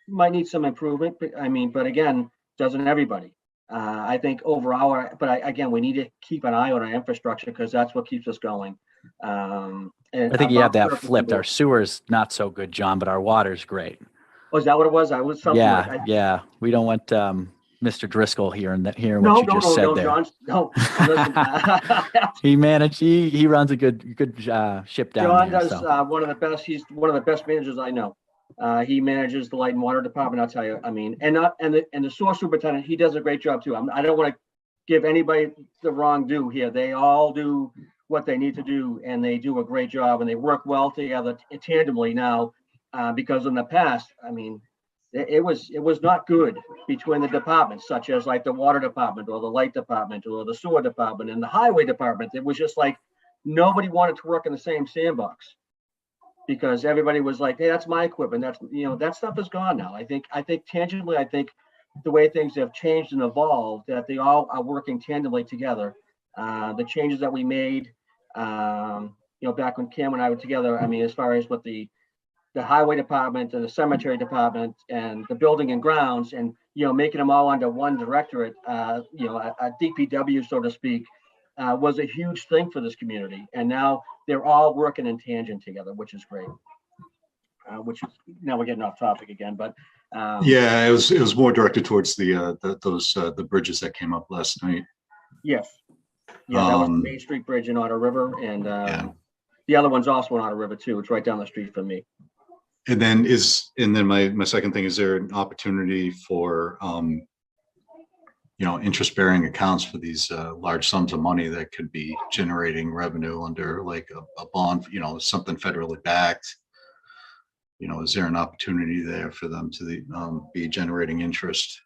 might need some improvement, but I mean, but again, doesn't everybody? I think overall, again, we need to keep an eye on our infrastructure because that's what keeps us going. And I think you have that about- flipped. Our sewer's not so good, John, but our water's great. Oh, is that what it was? I was something Yeah, like yeah. We don't want Mr. Driscoll hearing what no, you just said there. John, no. Listen, He runs a good ship down John there. does So. one of the best. He's one of the best managers I know. He manages the light and water department. I'll tell you. I mean, and the sewer superintendent, he does a great job too. I don't want to give anybody the wrong due here. They all do what they need to do, and they do a great job, and they work well together tandemly now. Because in the past, I mean, it was not good between the departments, such as like the water department or the light department or the sewer department and the highway department. It was just like nobody wanted to work in the same sandbox because everybody was like, hey, that's my equipment. That's, that stuff is gone now. I think tangibly, I think the way things have changed and evolved, that they all are working tandemly together. The changes that we made, back when Cam and I were together, I mean, as far as what the highway department and the cemetery department and the building and grounds and, making them all under one directorate, a DPW, so to speak, was a huge thing for this community. And now they're all working in tangent together, which is great. Which is, now we're getting off topic again, but. Yeah, it was more directed towards the bridges that came up last night. Yes. Yeah, that was the Main Street Bridge in Otter River. And the other one's also in Otter River too. It's right down the street from me. And then my second thing, is there an opportunity for interest-bearing accounts for these large sums of money that could be generating revenue under like a bond, something federally backed? Is there an opportunity there for them to be generating interest?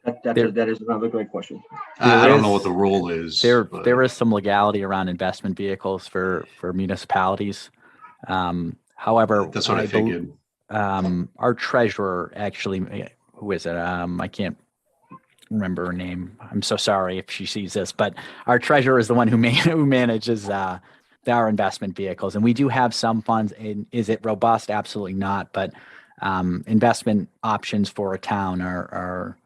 That is another great question. I don't know what the rule is. There is some legality around investment vehicles for municipalities. However, That's what I figured. Our treasurer actually, who is it? I can't remember her name. I'm so sorry if she sees this, but our treasurer is the one who manages our investment vehicles. And we do have some funds. Is it robust? Absolutely not. But investment options for a town are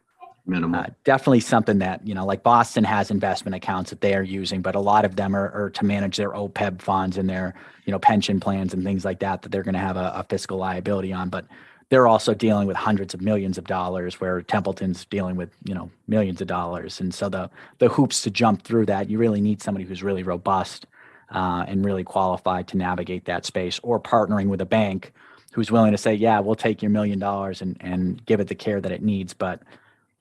Minimal. Definitely something that, like Boston has investment accounts that they are using, but a lot of them are to manage their OPEB funds and their, pension plans and things like that they're going to have a fiscal liability on. But they're also dealing with hundreds of millions of dollars, where Templeton's dealing with, millions of dollars. And so the hoops to jump through that, you really need somebody who's really robust and really qualified to navigate that space, or partnering with a bank who's willing to say, yeah, we'll take your $1 million and give it the care that it needs. But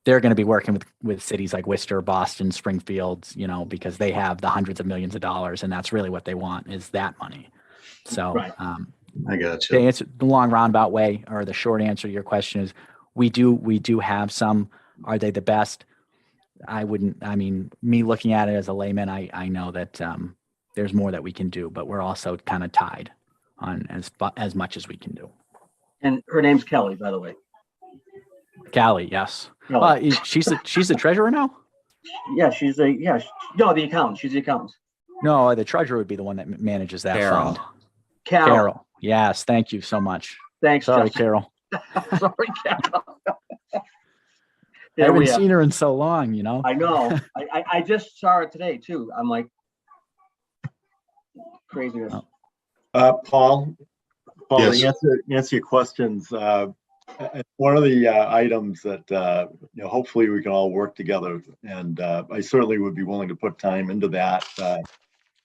they're going to be working with cities like Worcester, Boston, Springfield, because they have the hundreds of millions of dollars, and that's really what they want, is that money. So Right. I got to you. answer the long roundabout way, or the short answer to your question is, we do have some. Are they the best? Me looking at it as a layman, I know that there's more that we can do, but we're also kind of tied on as much as we can do. And her name's Kelly, by the way. Callie, yes. Kelly. She's the treasurer now? Yeah, the accountant. She's the accountant. No, the treasurer would be the one that manages that Carol. fund. Carol. Yes, thank you so much. Thanks, Sorry, Justin. Carol. Sorry, Carol. I There haven't we are. seen her in so long, I know. I just saw it today too. I'm like, craziness. Oh. Paul, Yes. to answer your questions. One of the items that hopefully we can all work together, and I certainly would be willing to put time into that.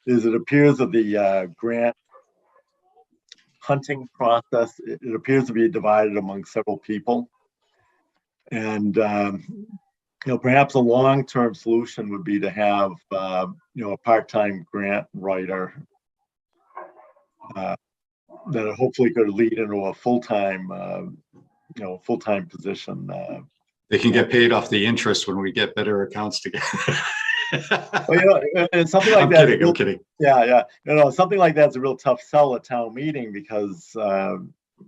Is it appears that the grant hunting process, it appears to be divided among several people, and perhaps a long-term solution would be to have a part-time grant writer that hopefully could lead into a full-time full-time position They can get paid off the interest when we get better accounts together. Well, and something like I'm that. kidding, I'm kidding. Yeah. Something like that's a real tough sell at town meeting because,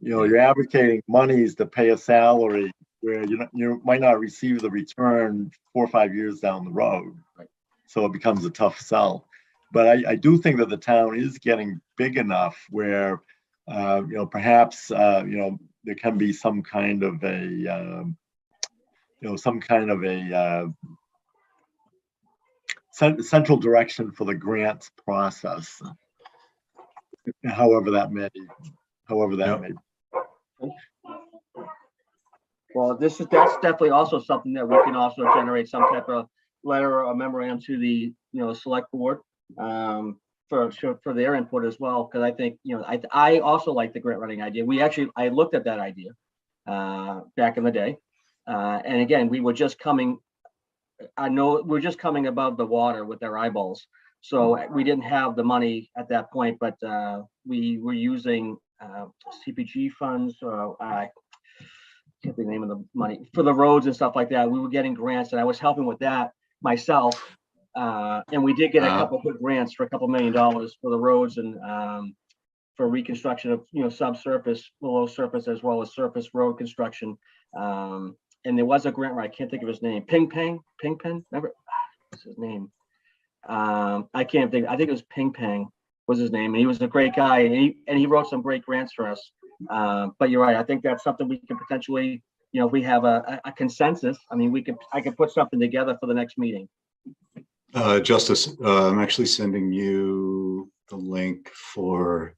you're advocating monies to pay a salary where you might not receive the return 4 or 5 years down the road. Right. So it becomes a tough sell. But I do think that the town is getting big enough where, perhaps, there can be some kind of a, central direction for the grants process, however that may. Well, that's definitely also something that we can also generate some type of letter or memorandum to the, select board, for their input as well. Cause I think, I also like the grant writing idea. I looked at that idea, back in the day. And again, we're just coming above the water with our eyeballs. So we didn't have the money at that point, but, we were using, CPG funds, I can't think of the name of the money for the roads and stuff like that. We were getting grants and I was helping with that myself. And we did get a couple of good grants for $2 million for the roads and, for reconstruction of, subsurface, below surface, as well as surface road construction. And there was a grant writer, I can't think of his name, Pingpen, remember, what's his name? I can't think, I think it was Ping was his name. And he was a great guy and he wrote some great grants for us. But you're right. I think that's something we can potentially, if we have a consensus, I could put something together for the next meeting. Justice, I'm actually sending you the link for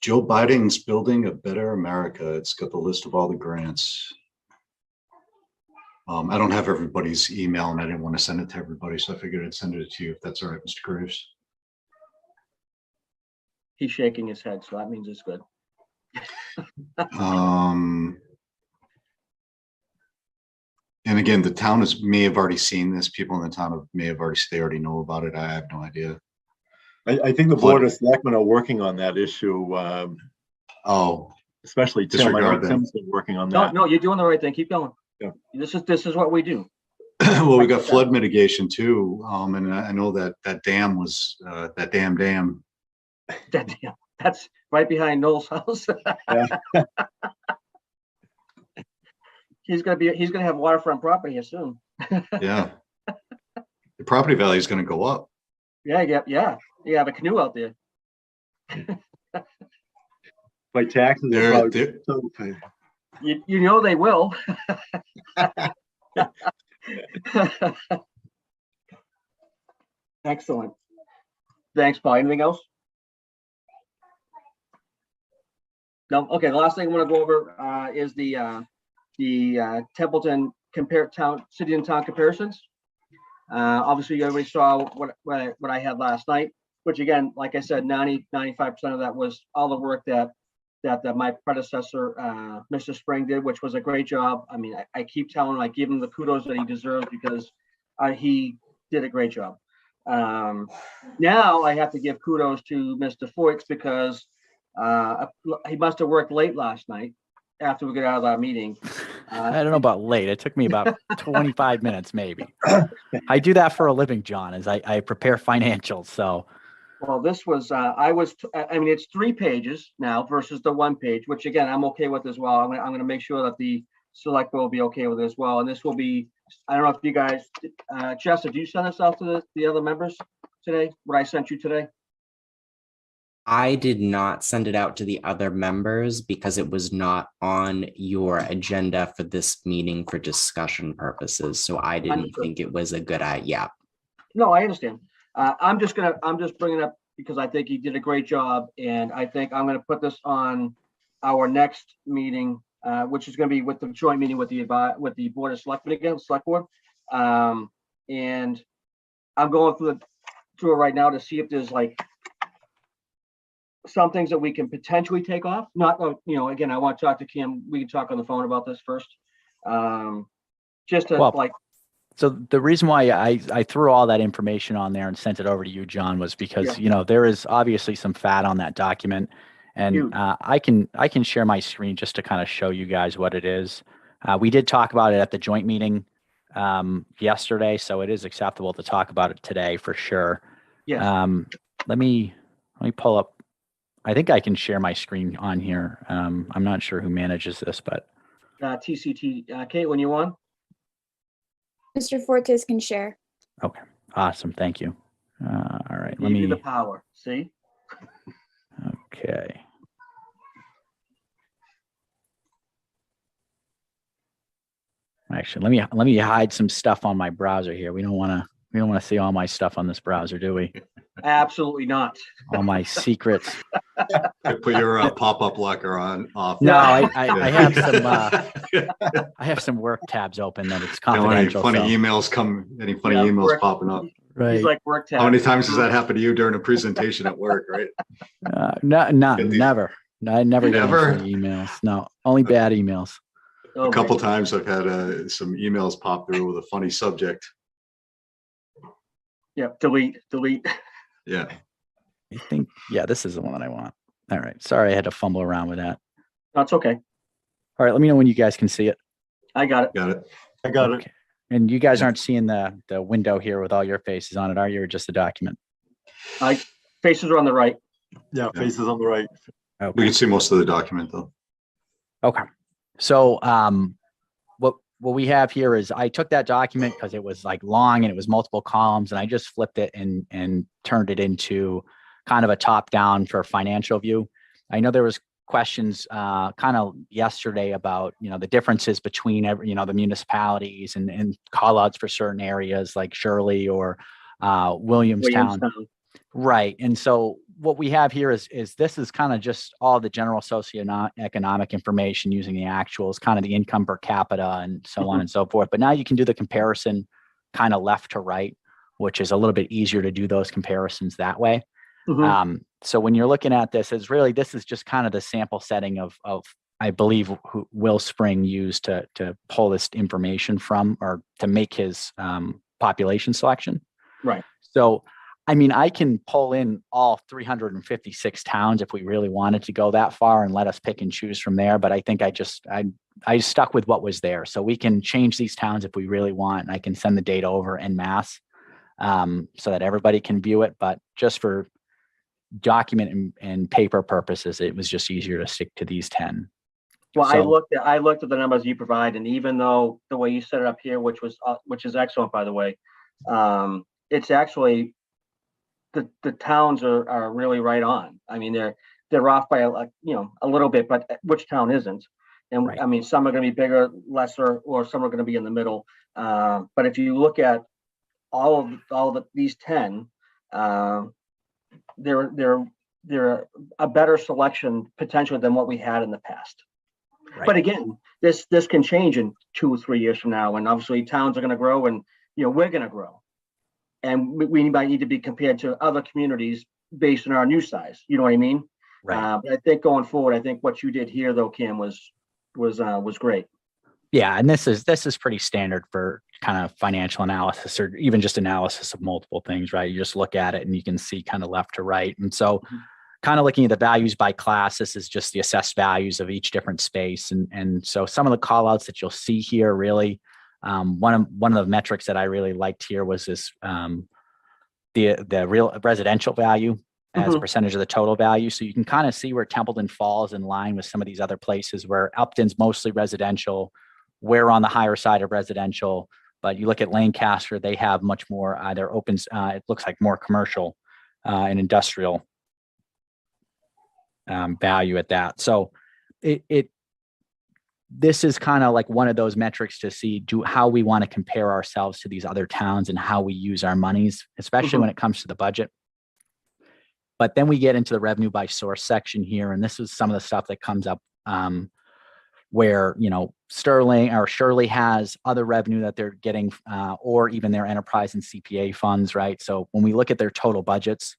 Joe Biden's Building a Better America. It's got the list of all the grants. I don't have everybody's email and I didn't want to send it to everybody, so I figured I'd send it to you if that's all right, Mr. Graves. He's shaking his head, so that means it's good. And again, the town may have already seen this. People in the town they already know about it. I have no idea. I think the Board of Selectmen are working on that issue. Especially Tim. I know Tim's been working on that. No, you're doing the right thing. Keep going. Yeah. This is what we do. Well, we got flood mitigation too. And I know that dam was that dam. That's right behind Noel's house. Yeah. He's gonna have waterfront property here soon. Yeah. The property value is going to go up. Yeah. You have a canoe out there. My taxes are probably so high. You know they will. Excellent. Thanks, Paul. Anything else? No. Okay. The last thing I want to go over is the Templeton city and town comparisons. Obviously, you already saw what I had last night, which again, like I said, 95% of that was all the work that my predecessor, Mr. Spring, did, which was a great job. I keep telling him, I give him the kudos that he deserves because he did a great job. Now I have to give kudos to Mr. Foyts because he must have worked late last night after we got out of our meeting. I don't know about late. It took me about 25 minutes, maybe. I do that for a living, John, as I prepare financials. So, well, this was, it's 3 pages now versus the 1 page, which again, I'm okay with as well. I'm going to make sure that the select will be okay with it as well. And this will be, I don't know if you guys, Chester, do you send this out to the other members today? What I sent you today? I did not send it out to the other members because it was not on your agenda for this meeting for discussion purposes. So I didn't think it was a good idea. No, I understand. I'm just bringing up because I think he did a great job, and I think I'm going to put this on our next meeting, which is going to be with the joint meeting with the Board of Selectmen again, Select Board. And I'm going through it right now to see if there's like some things that we can potentially take off. Not, again, I want to talk to Kim. We can talk on the phone about this first. Just to So the reason why I threw all that information on there and sent it over to you, John, was because, there is obviously some fat on that document, and I can share my screen just to kind of show you guys what it is. We did talk about it at the joint meeting yesterday, so it is acceptable to talk about it today for sure. Yes. Let me pull up. I think I can share my screen on here. I'm not sure who manages this, but TCT, Kate, when you on? Mr. Fortes can share. okay, awesome. Thank you. All right, let Give you the me. power. See? Okay. Actually, let me hide some stuff on my browser here. We don't want to see all my stuff on this browser, do we? Absolutely not. All my secrets. Put your pop-up locker on off. No, I Yeah. have some I have some work tabs open that it's Don't want any confidential. funny So. emails any funny Yeah, emails work- popping up. He's like work tab. How many times does that happen to you during a presentation at work, right? No, Get these- never. No, I never get any Never? funny emails. No, only bad emails. Oh, A couple my- times I've had some emails pop through with a funny subject. Yep, delete. Yeah. I think, yeah, this is the one that I want. All right. Sorry, I had to fumble around with that. That's okay. All right, let me know when you guys can see it. I got it. Got it. I got it. Okay. And you guys aren't seeing the window here with all your faces on it, are you? Or just the document? Faces are on the right. Yeah, faces on the right. We Okay. can see most of the document though. Okay. So what we have here is I took that document because it was like long and it was multiple columns, and I just flipped it and turned it into kind of a top down for financial view. I know there was questions kind of yesterday about, the differences between the municipalities and call outs for certain areas like Shirley or Williamstown. Right. And so what we have here is this is kind of just all the general socioeconomic information using the actuals, kind of the income per capita and so on and so forth. But now you can do the comparison kind of left to right, which is a little bit easier to do those comparisons that way. Mhm. So when you're looking at this, this is just kind of the sample setting of I believe who Will Spring used to pull this information from or to make his population selection. Right. So, I mean, I can pull in all 356 towns if we really wanted to go that far and let us pick and choose from there. But I think I stuck with what was there. So we can change these towns if we really want, and I can send the data over en masse so that everybody can view it. But just for document and paper purposes, it was just easier to stick to these 10. Well, So- I looked at the numbers you provide, and even though the way you set it up here, which is excellent, by the way, it's actually the towns are really right on. I mean, they're off by a little bit, but which town isn't? And Right. I mean, some are going to be bigger, lesser, or some are going to be in the middle. But if you look at all of these 10, they're a better selection potentially than what we had in the past. Right. But again, this can change in 2 or 3 years from now, and obviously towns are going to grow, and we're going to grow, and we might need to be compared to other communities based on our new size. You know what I mean? Right. But I think going forward, I think what you did here, though, Kim, was great. Yeah, and this is pretty standard for kind of financial analysis or even just analysis of multiple things, right? You just look at it and you can see kind of left to right. And so kind of looking at the values by class, this is just the assessed values of each different space. And so some of the call outs that you'll see here really, one of the metrics that I really liked here was this, the real residential value as a percentage of the total value. So you can kind of see where Templeton falls in line with some of these other places where Upton's mostly residential. We're on the higher side of residential, but you look at Lancaster, they have much more either opens, it looks like more commercial and industrial value at that. So this is kind of like one of those metrics to see how we want to compare ourselves to these other towns and how we use our monies, especially when it comes to the budget. But then we get into the revenue by source section here, and this is some of the stuff that comes up where Sterling or Shirley has other revenue that they're getting, or even their enterprise and CPA funds, right? So when we look at their total budgets,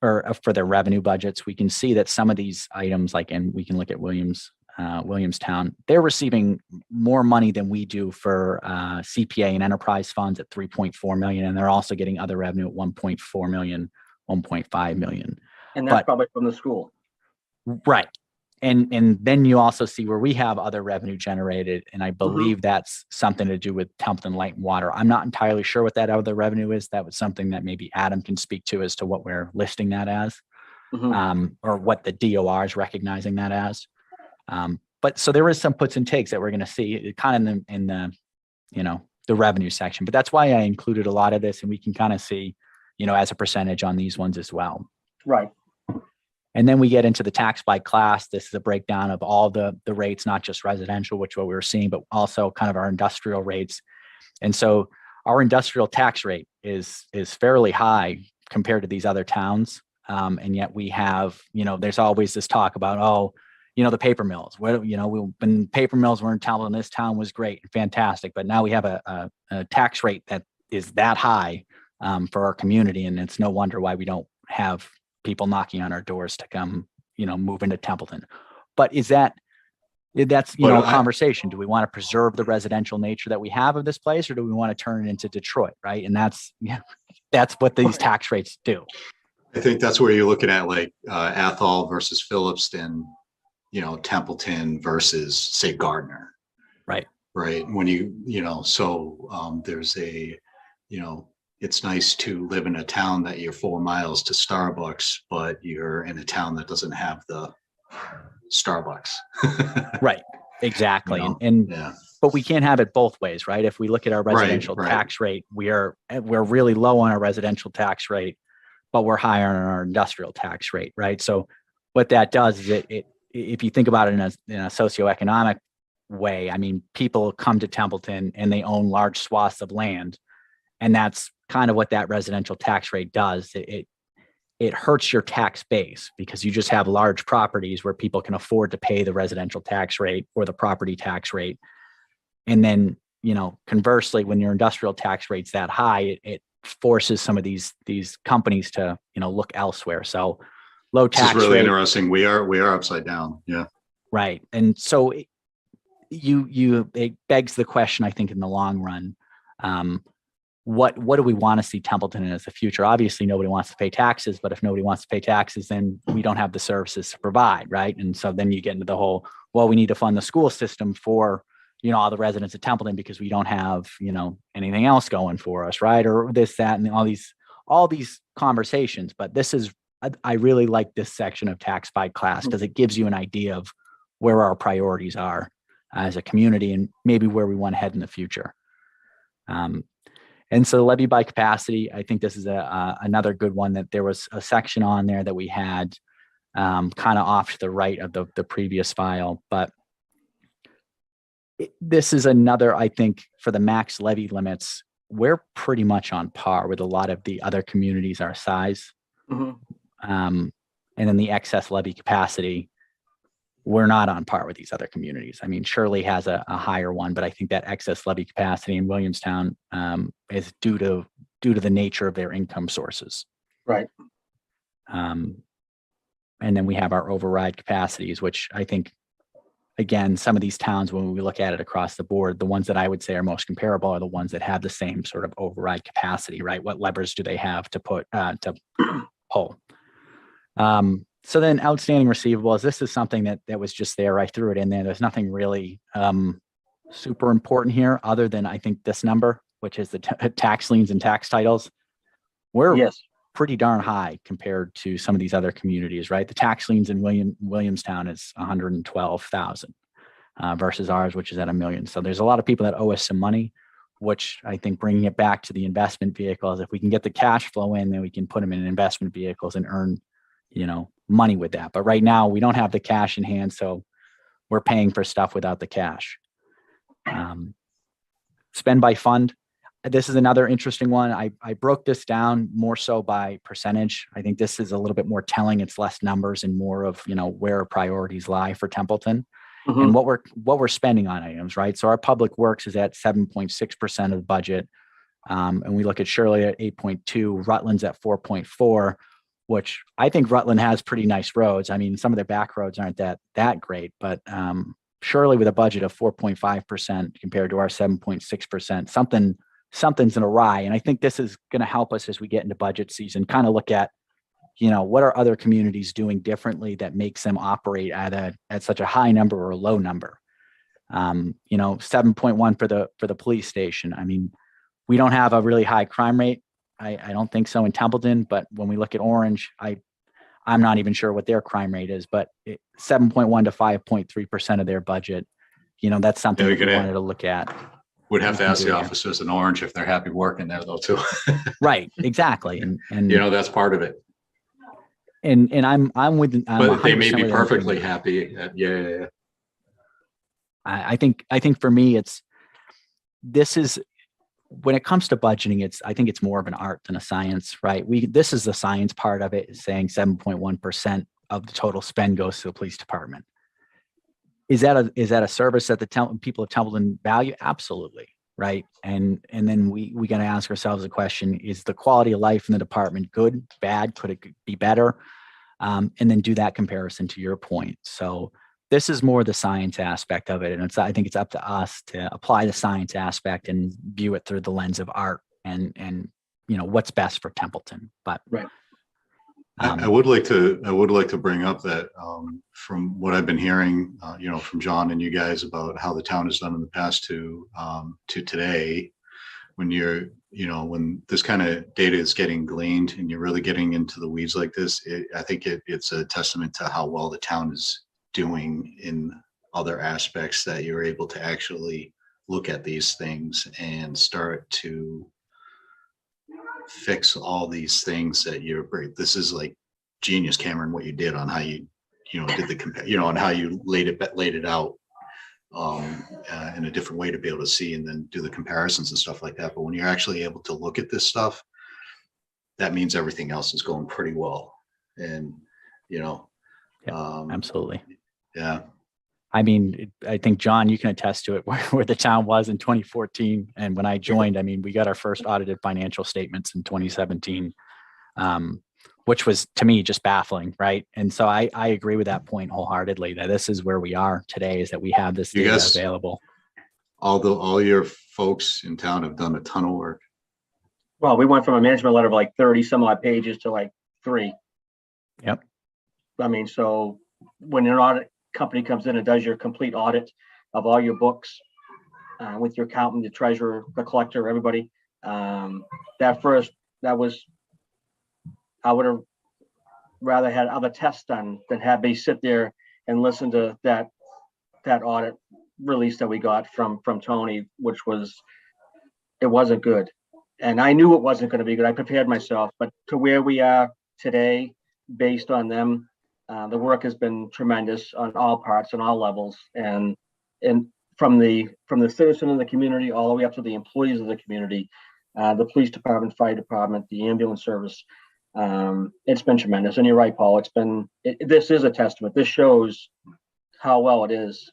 or for their revenue budgets, we can see that some of these items, and we can look at Williamstown, they're receiving more money than we do for CPA and enterprise funds at 3.4 million, and they're also getting other revenue at 1.4 million, 1.5 million. And that's But- probably from the school. Right. and then you also see where we have other revenue generated, and I believe that's something to do with Templeton Light and Water. I'm not entirely sure what that other revenue is. That was something that maybe Adam can speak to as to what we're listing that as, or what the DOR is recognizing that as. But so there is some puts and takes that we're going to see kind of in the the revenue section. But that's why I included a lot of this, and we can kind of see, as a percentage on these ones as well. Right. And then we get into the tax by class. This is a breakdown of all the rates, not just residential, which what we were seeing, but also kind of our industrial rates. And so our industrial tax rate is fairly high compared to these other towns. And yet we have, there's always this talk about, the paper mills. When paper mills were in Templeton, this town was great and fantastic. But now we have a tax rate that is that high for our community. And it's no wonder why we don't have people knocking on our doors to come, move into Templeton. But that's a conversation. Do we want to preserve the residential nature that we have of this place, or do we want to turn it into Detroit, right? And that's what these tax rates do. I think that's where you're looking at like Athol versus Phillipston, Templeton versus say Gardner. Right. Right. When there's it's nice to live in a town that you're 4 miles to Starbucks, but you're in a town that doesn't have the Starbucks. Right. Exactly. Yeah. But we can't have it both ways, right? If we look at our residential tax rate, we're really low on our residential tax rate, but we're higher on our industrial tax rate, right? So what that does is if you think about it in a socioeconomic way, I mean, people come to Templeton and they own large swaths of land, and that's kind of what that residential tax rate does. It hurts your tax base because you just have large properties where people can afford to pay the residential tax rate or the property tax rate. And then, conversely, when your industrial tax rate's that high, it forces some of these companies to, look elsewhere. So low tax rate. This is really interesting. We are upside down. Yeah. Right. And so it begs the question, I think, in the long run, what do we want to see Templeton in as the future? Obviously, nobody wants to pay taxes, but if nobody wants to pay taxes, then we don't have the services to provide, right? And so then you get into the whole, we need to fund the school system for, all the residents of Templeton because we don't have, anything else going for us, right? Or this, that, and all these conversations. But I really like this section of tax by class because it gives you an idea of where our priorities are as a community and maybe where we want to head in the future. And so levy by capacity, I think this is another good one that there was a section on there that we had kind of off to the right of the previous file. But this is another, I think, for the max levy limits, we're pretty much on par with a lot of the other communities our size. And then the excess levy capacity, we're not on par with these other communities. I mean, Shirley has a higher one, but I think that excess levy capacity in Williamstown is due to the nature of their income sources. Right. And then we have our override capacities, which I think, again, some of these towns, when we look at it across the board, the ones that I would say are most comparable are the ones that have the same sort of override capacity, right? What levers do they have to pull? So then outstanding receivables, this is something that was just there. I threw it in there. There's nothing really super important here other than I think this number, which is the tax liens and tax titles. We're pretty darn high compared to some of these other communities, right? The tax liens in Williamstown is 112,000 versus ours, which is at $1 million. So there's a lot of people that owe us some money, which I think bringing it back to the investment vehicles, if we can get the cash flow in, then we can put them in investment vehicles and earn, money with that. But right now we don't have the cash in hand. So we're paying for stuff without the cash. Spend by fund. This is another interesting one. I broke this down more so by percentage. I think this is a little bit more telling. It's less numbers and more of, where priorities lie for Templeton and what we're spending on items, right? So our public works is at 7.6% of the budget. And we look at Shirley at 8.2, Rutland's at 4.4, which I think Rutland has pretty nice roads. I mean, some of their back roads aren't that great, but Shirley with a budget of 4.5% compared to our 7.6%, something's in awry. And I think this is going to help us as we get into budget season, kind of look at what are other communities doing differently that makes them operate at such a high number or a low number? 7.1 for the police station. I mean, we don't have a really high crime rate. I don't think so in Templeton, but when we look at Orange, I'm not even sure what their crime rate is, but 7.1 to 5.3% of their budget, that's something Yeah, we that we could wanted to look at. Would have to can ask do the it here. officers in Orange if they're happy working there though, too. Right, exactly. And That's part of it. and I'm with, I'm But they 100% may be with them. perfectly happy. Yeah. I think for me, this is, when it comes to budgeting, I think it's more of an art than a science, right? This is the science part of it, is saying 7.1% of the total spend goes to the police department. Is that a service that the people of Templeton value? Absolutely, right? And then we got to ask ourselves the question: is the quality of life in the department good, bad? Could it be better? And then do that comparison to your point. So this is more the science aspect of it, and I think it's up to us to apply the science aspect and view it through the lens of art and what's best for Templeton. But Right. I would like to bring up that from what I've been hearing, from John and you guys about how the town has done in the past to today, when when this kind of data is getting gleaned and you're really getting into the weeds like this, I think it's a testament to how well the town is doing in other aspects, that you're able to actually look at these things and start to fix all these things that this is like genius, Cameron, what you did on how you did the on how you laid it out in a different way to be able to see and then do the comparisons and stuff like that. But when you're actually able to look at this stuff, that means everything else is going pretty well. And absolutely. Yeah. I mean, I think, John, you can attest to it, where the town was in 2014. And when I joined, I mean, we got our first audited financial statements in 2017, which was, to me, just baffling, right? And so I agree with that point wholeheartedly, that this is where we are today, is that we have this data available. All your folks in town have done a ton of work. Well, we went from a management letter of like 30 some odd pages to like 3. Yep. I mean, so when an audit company comes in and does your complete audit of all your books, with your accountant, the treasurer, the collector, everybody, I would have rather had other tests done than have me sit there and listen to that audit release that we got from Tony, which it wasn't good. And I knew it wasn't going to be good. I prepared myself, but to where we are today, based on them, the work has been tremendous on all parts and all levels, and from the citizen of the community all the way up to the employees of the community, the police department, fire department, the ambulance service. It's been tremendous. And you're right, Paul. This is a testament. This shows how well it is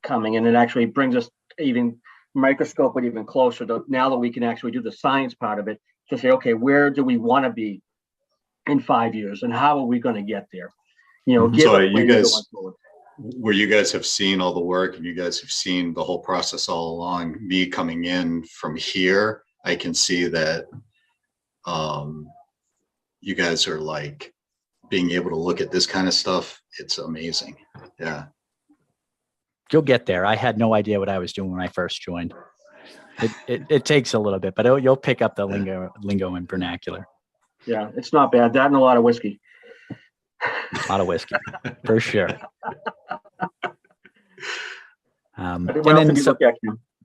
coming, and it actually brings us even microscope it even closer to now that we can actually do the science part of it to say, okay, where do we want to be in 5 years, and how are we going to get there? So you guys, where you guys have seen all the work and you guys have seen the whole process all along, me coming in from here, I can see that you guys are like being able to look at this kind of stuff. It's amazing. Yeah. You'll get there. I had no idea what I was doing when I first joined. It takes a little bit, but you'll pick up the lingo and vernacular. Yeah, it's not bad. That and a lot of whiskey. A lot of whiskey, for sure.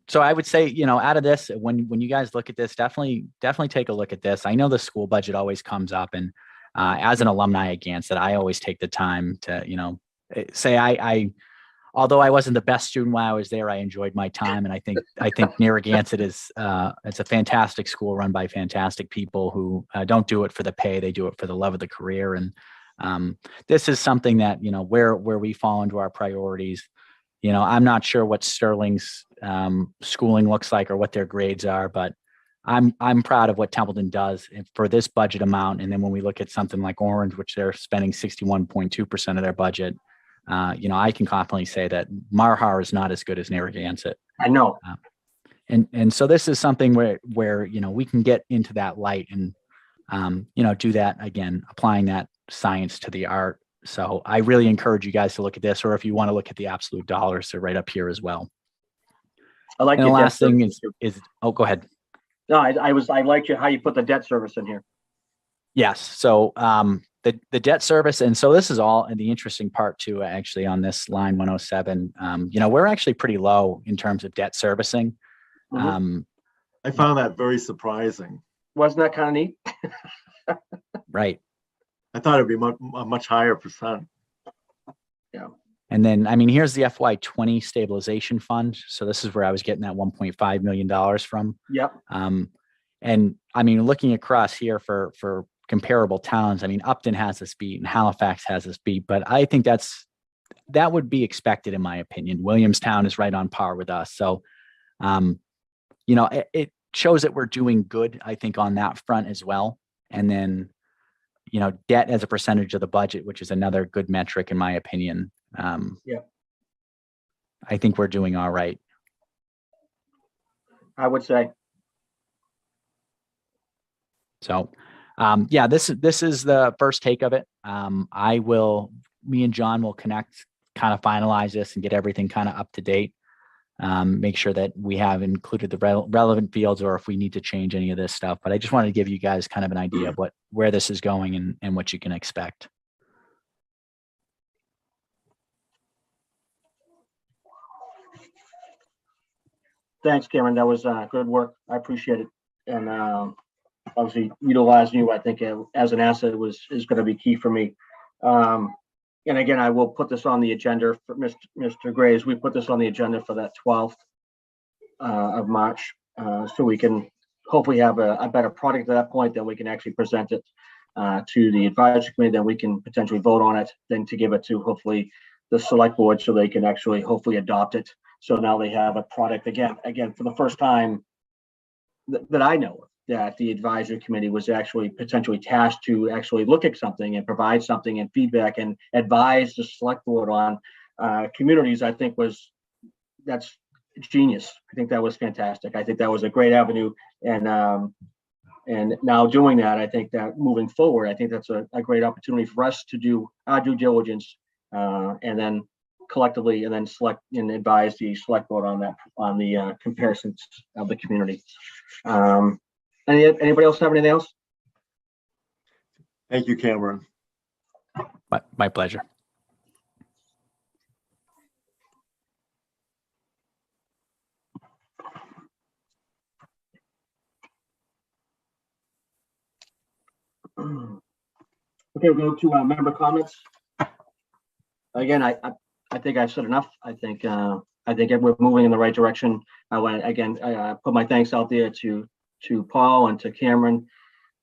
So I would say, out of this, when you guys look at this, definitely take a look at this. I know the school budget always comes up, and as an alumni at Gansett, I always take the time to, say although I wasn't the best student while I was there, I enjoyed my time. And I think Narragansett it's a fantastic school run by fantastic people who don't do it for the pay. They do it for the love of the career. And this is something that, where we fall into our priorities. I'm not sure what Sterling's schooling looks like or what their grades are, but I'm proud of what Templeton does for this budget amount. And then when we look at something like Orange, which they're spending 61.2% of their budget, I can confidently say that Marhar is not as good as Narragansett. I know. And so this is something where we can get into that light and, do that again, applying that science to the art. So I really encourage you guys to look at this, or if you want to look at the absolute dollars, they're right up here as well. I like And the your debt last thing service too. is, oh, go ahead. No, I liked how you put the debt service in here. Yes. So the debt service, and so this is all, and the interesting part too, actually, on this line 107, we're actually pretty low in terms of debt servicing. Mhm. I found that very surprising. Wasn't that kind of neat? Right. I thought it'd be a much higher percent. And then, I mean, here's the FY20 stabilization fund. So this is where I was getting that $1.5 million from. Yep. And I mean, looking across here for comparable towns, I mean, Upton has this beat and Halifax has this beat, but I think that would be expected in my opinion. Williamstown is right on par with us. So, it shows that we're doing good, I think, on that front as well. And then, debt as a percentage of the budget, which is another good metric in my opinion. Yeah. I think we're doing all right. I would say. So, this is the first take of it. Me and John will connect, kind of finalize this and get everything kind of up to date. Make sure that we have included the relevant fields, or if we need to change any of this stuff. But I just wanted to give you guys kind of an idea of where this is going and what you can expect. Thanks, Cameron. That was good work. I appreciate it. And obviously utilizing you, I think, as an asset is going to be key for me. And again, I will put this on the agenda for Mr. Graves. We put this on the agenda for that 12th of March, so we can hopefully have a better product at that point. Then we can actually present it to the advisory committee. Then we can potentially vote on it. Then to give it to hopefully the select board, so they can actually hopefully adopt it. So now they have a product again for the first time that I know of, that the advisory committee was actually potentially tasked to actually look at something and provide something and feedback and advise the select board on communities. I think that's genius. I think that was fantastic. I think that was a great avenue. And now doing that, I think that moving forward, I think that's a great opportunity for us to do our due diligence and then collectively and then select and advise the select board on the comparisons of the community. Anybody else have anything else? Thank you, Cameron. My pleasure. Okay, we'll go to member comments. Again, I think I've said enough. I think we're moving in the right direction. I want to again put my thanks out there to Paul and to Cameron,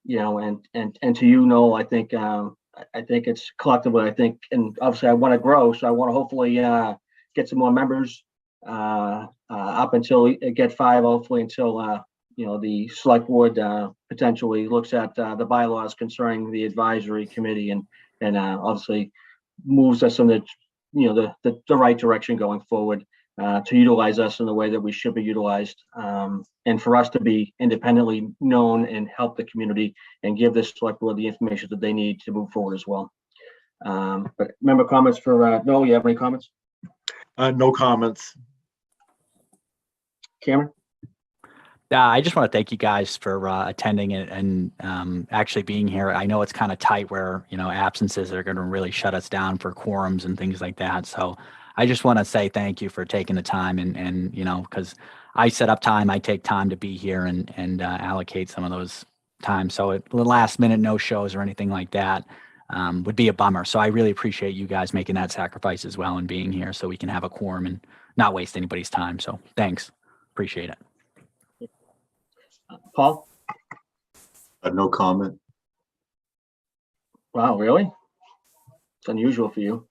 and to you, Noel. I think it's collectively. I think, and obviously I want to grow, so I want to hopefully get some more members up until it get 5, hopefully until the select board potentially looks at the bylaws concerning the advisory committee and obviously moves us in the right direction going forward to utilize us in the way that we should be utilized, and for us to be independently known and help the community and give this select board the information that they need to move forward as well. But member comments for Noel, you have any comments? No comments. Cameron? I just want to thank you guys for attending and actually being here. I know it's kind of tight where, absences are going to really shut us down for quorums and things like that. So I just want to say thank you for taking the time and because I set up time, I take time to be here and allocate some of those times. So at the last minute, no shows or anything like that would be a bummer. So I really appreciate you guys making that sacrifice as well and being here so we can have a quorum and not waste anybody's time. So thanks. Appreciate it. Paul? No comment. Wow, really? It's unusual for you.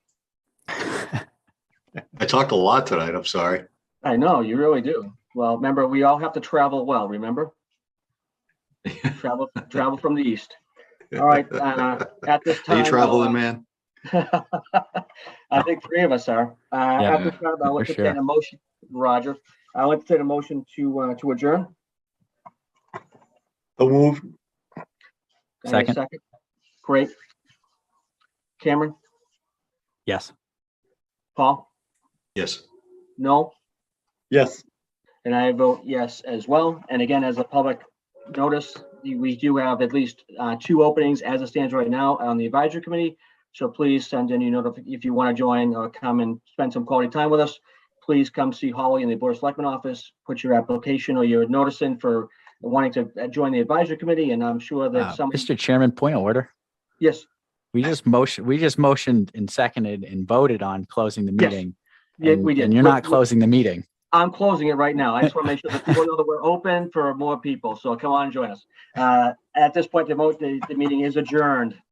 I talked a lot tonight. I'm sorry. I know, you really do. Well, remember, we all have to travel well, remember? Travel from the east. All right, at this time. Are you traveling, man? I think 3 of us are. At this time, I'll entertain a motion, Roger. I'll entertain a motion to adjourn. So move. Second. Great. Cameron, Yes. Paul, Yes. no? Yes, And I vote yes as well. And again, as a public notice, we do have at least 2 openings as it stands right now on the advisory committee. So please send in your notification if you want to join or come and spend some quality time with us. Please come see Holly in the Board of Selectmen office, put your application or your notice in for wanting to join the advisory committee. And I'm sure that some, Mr. Chairman, point of order. yes, We just motioned and seconded and voted on closing the Yes. meeting. yeah, And, we did. and you're not closing the meeting. I'm closing it right now. I just want to make sure that people know that we're open for more people. So come on and join us. At this point, the meeting is adjourned.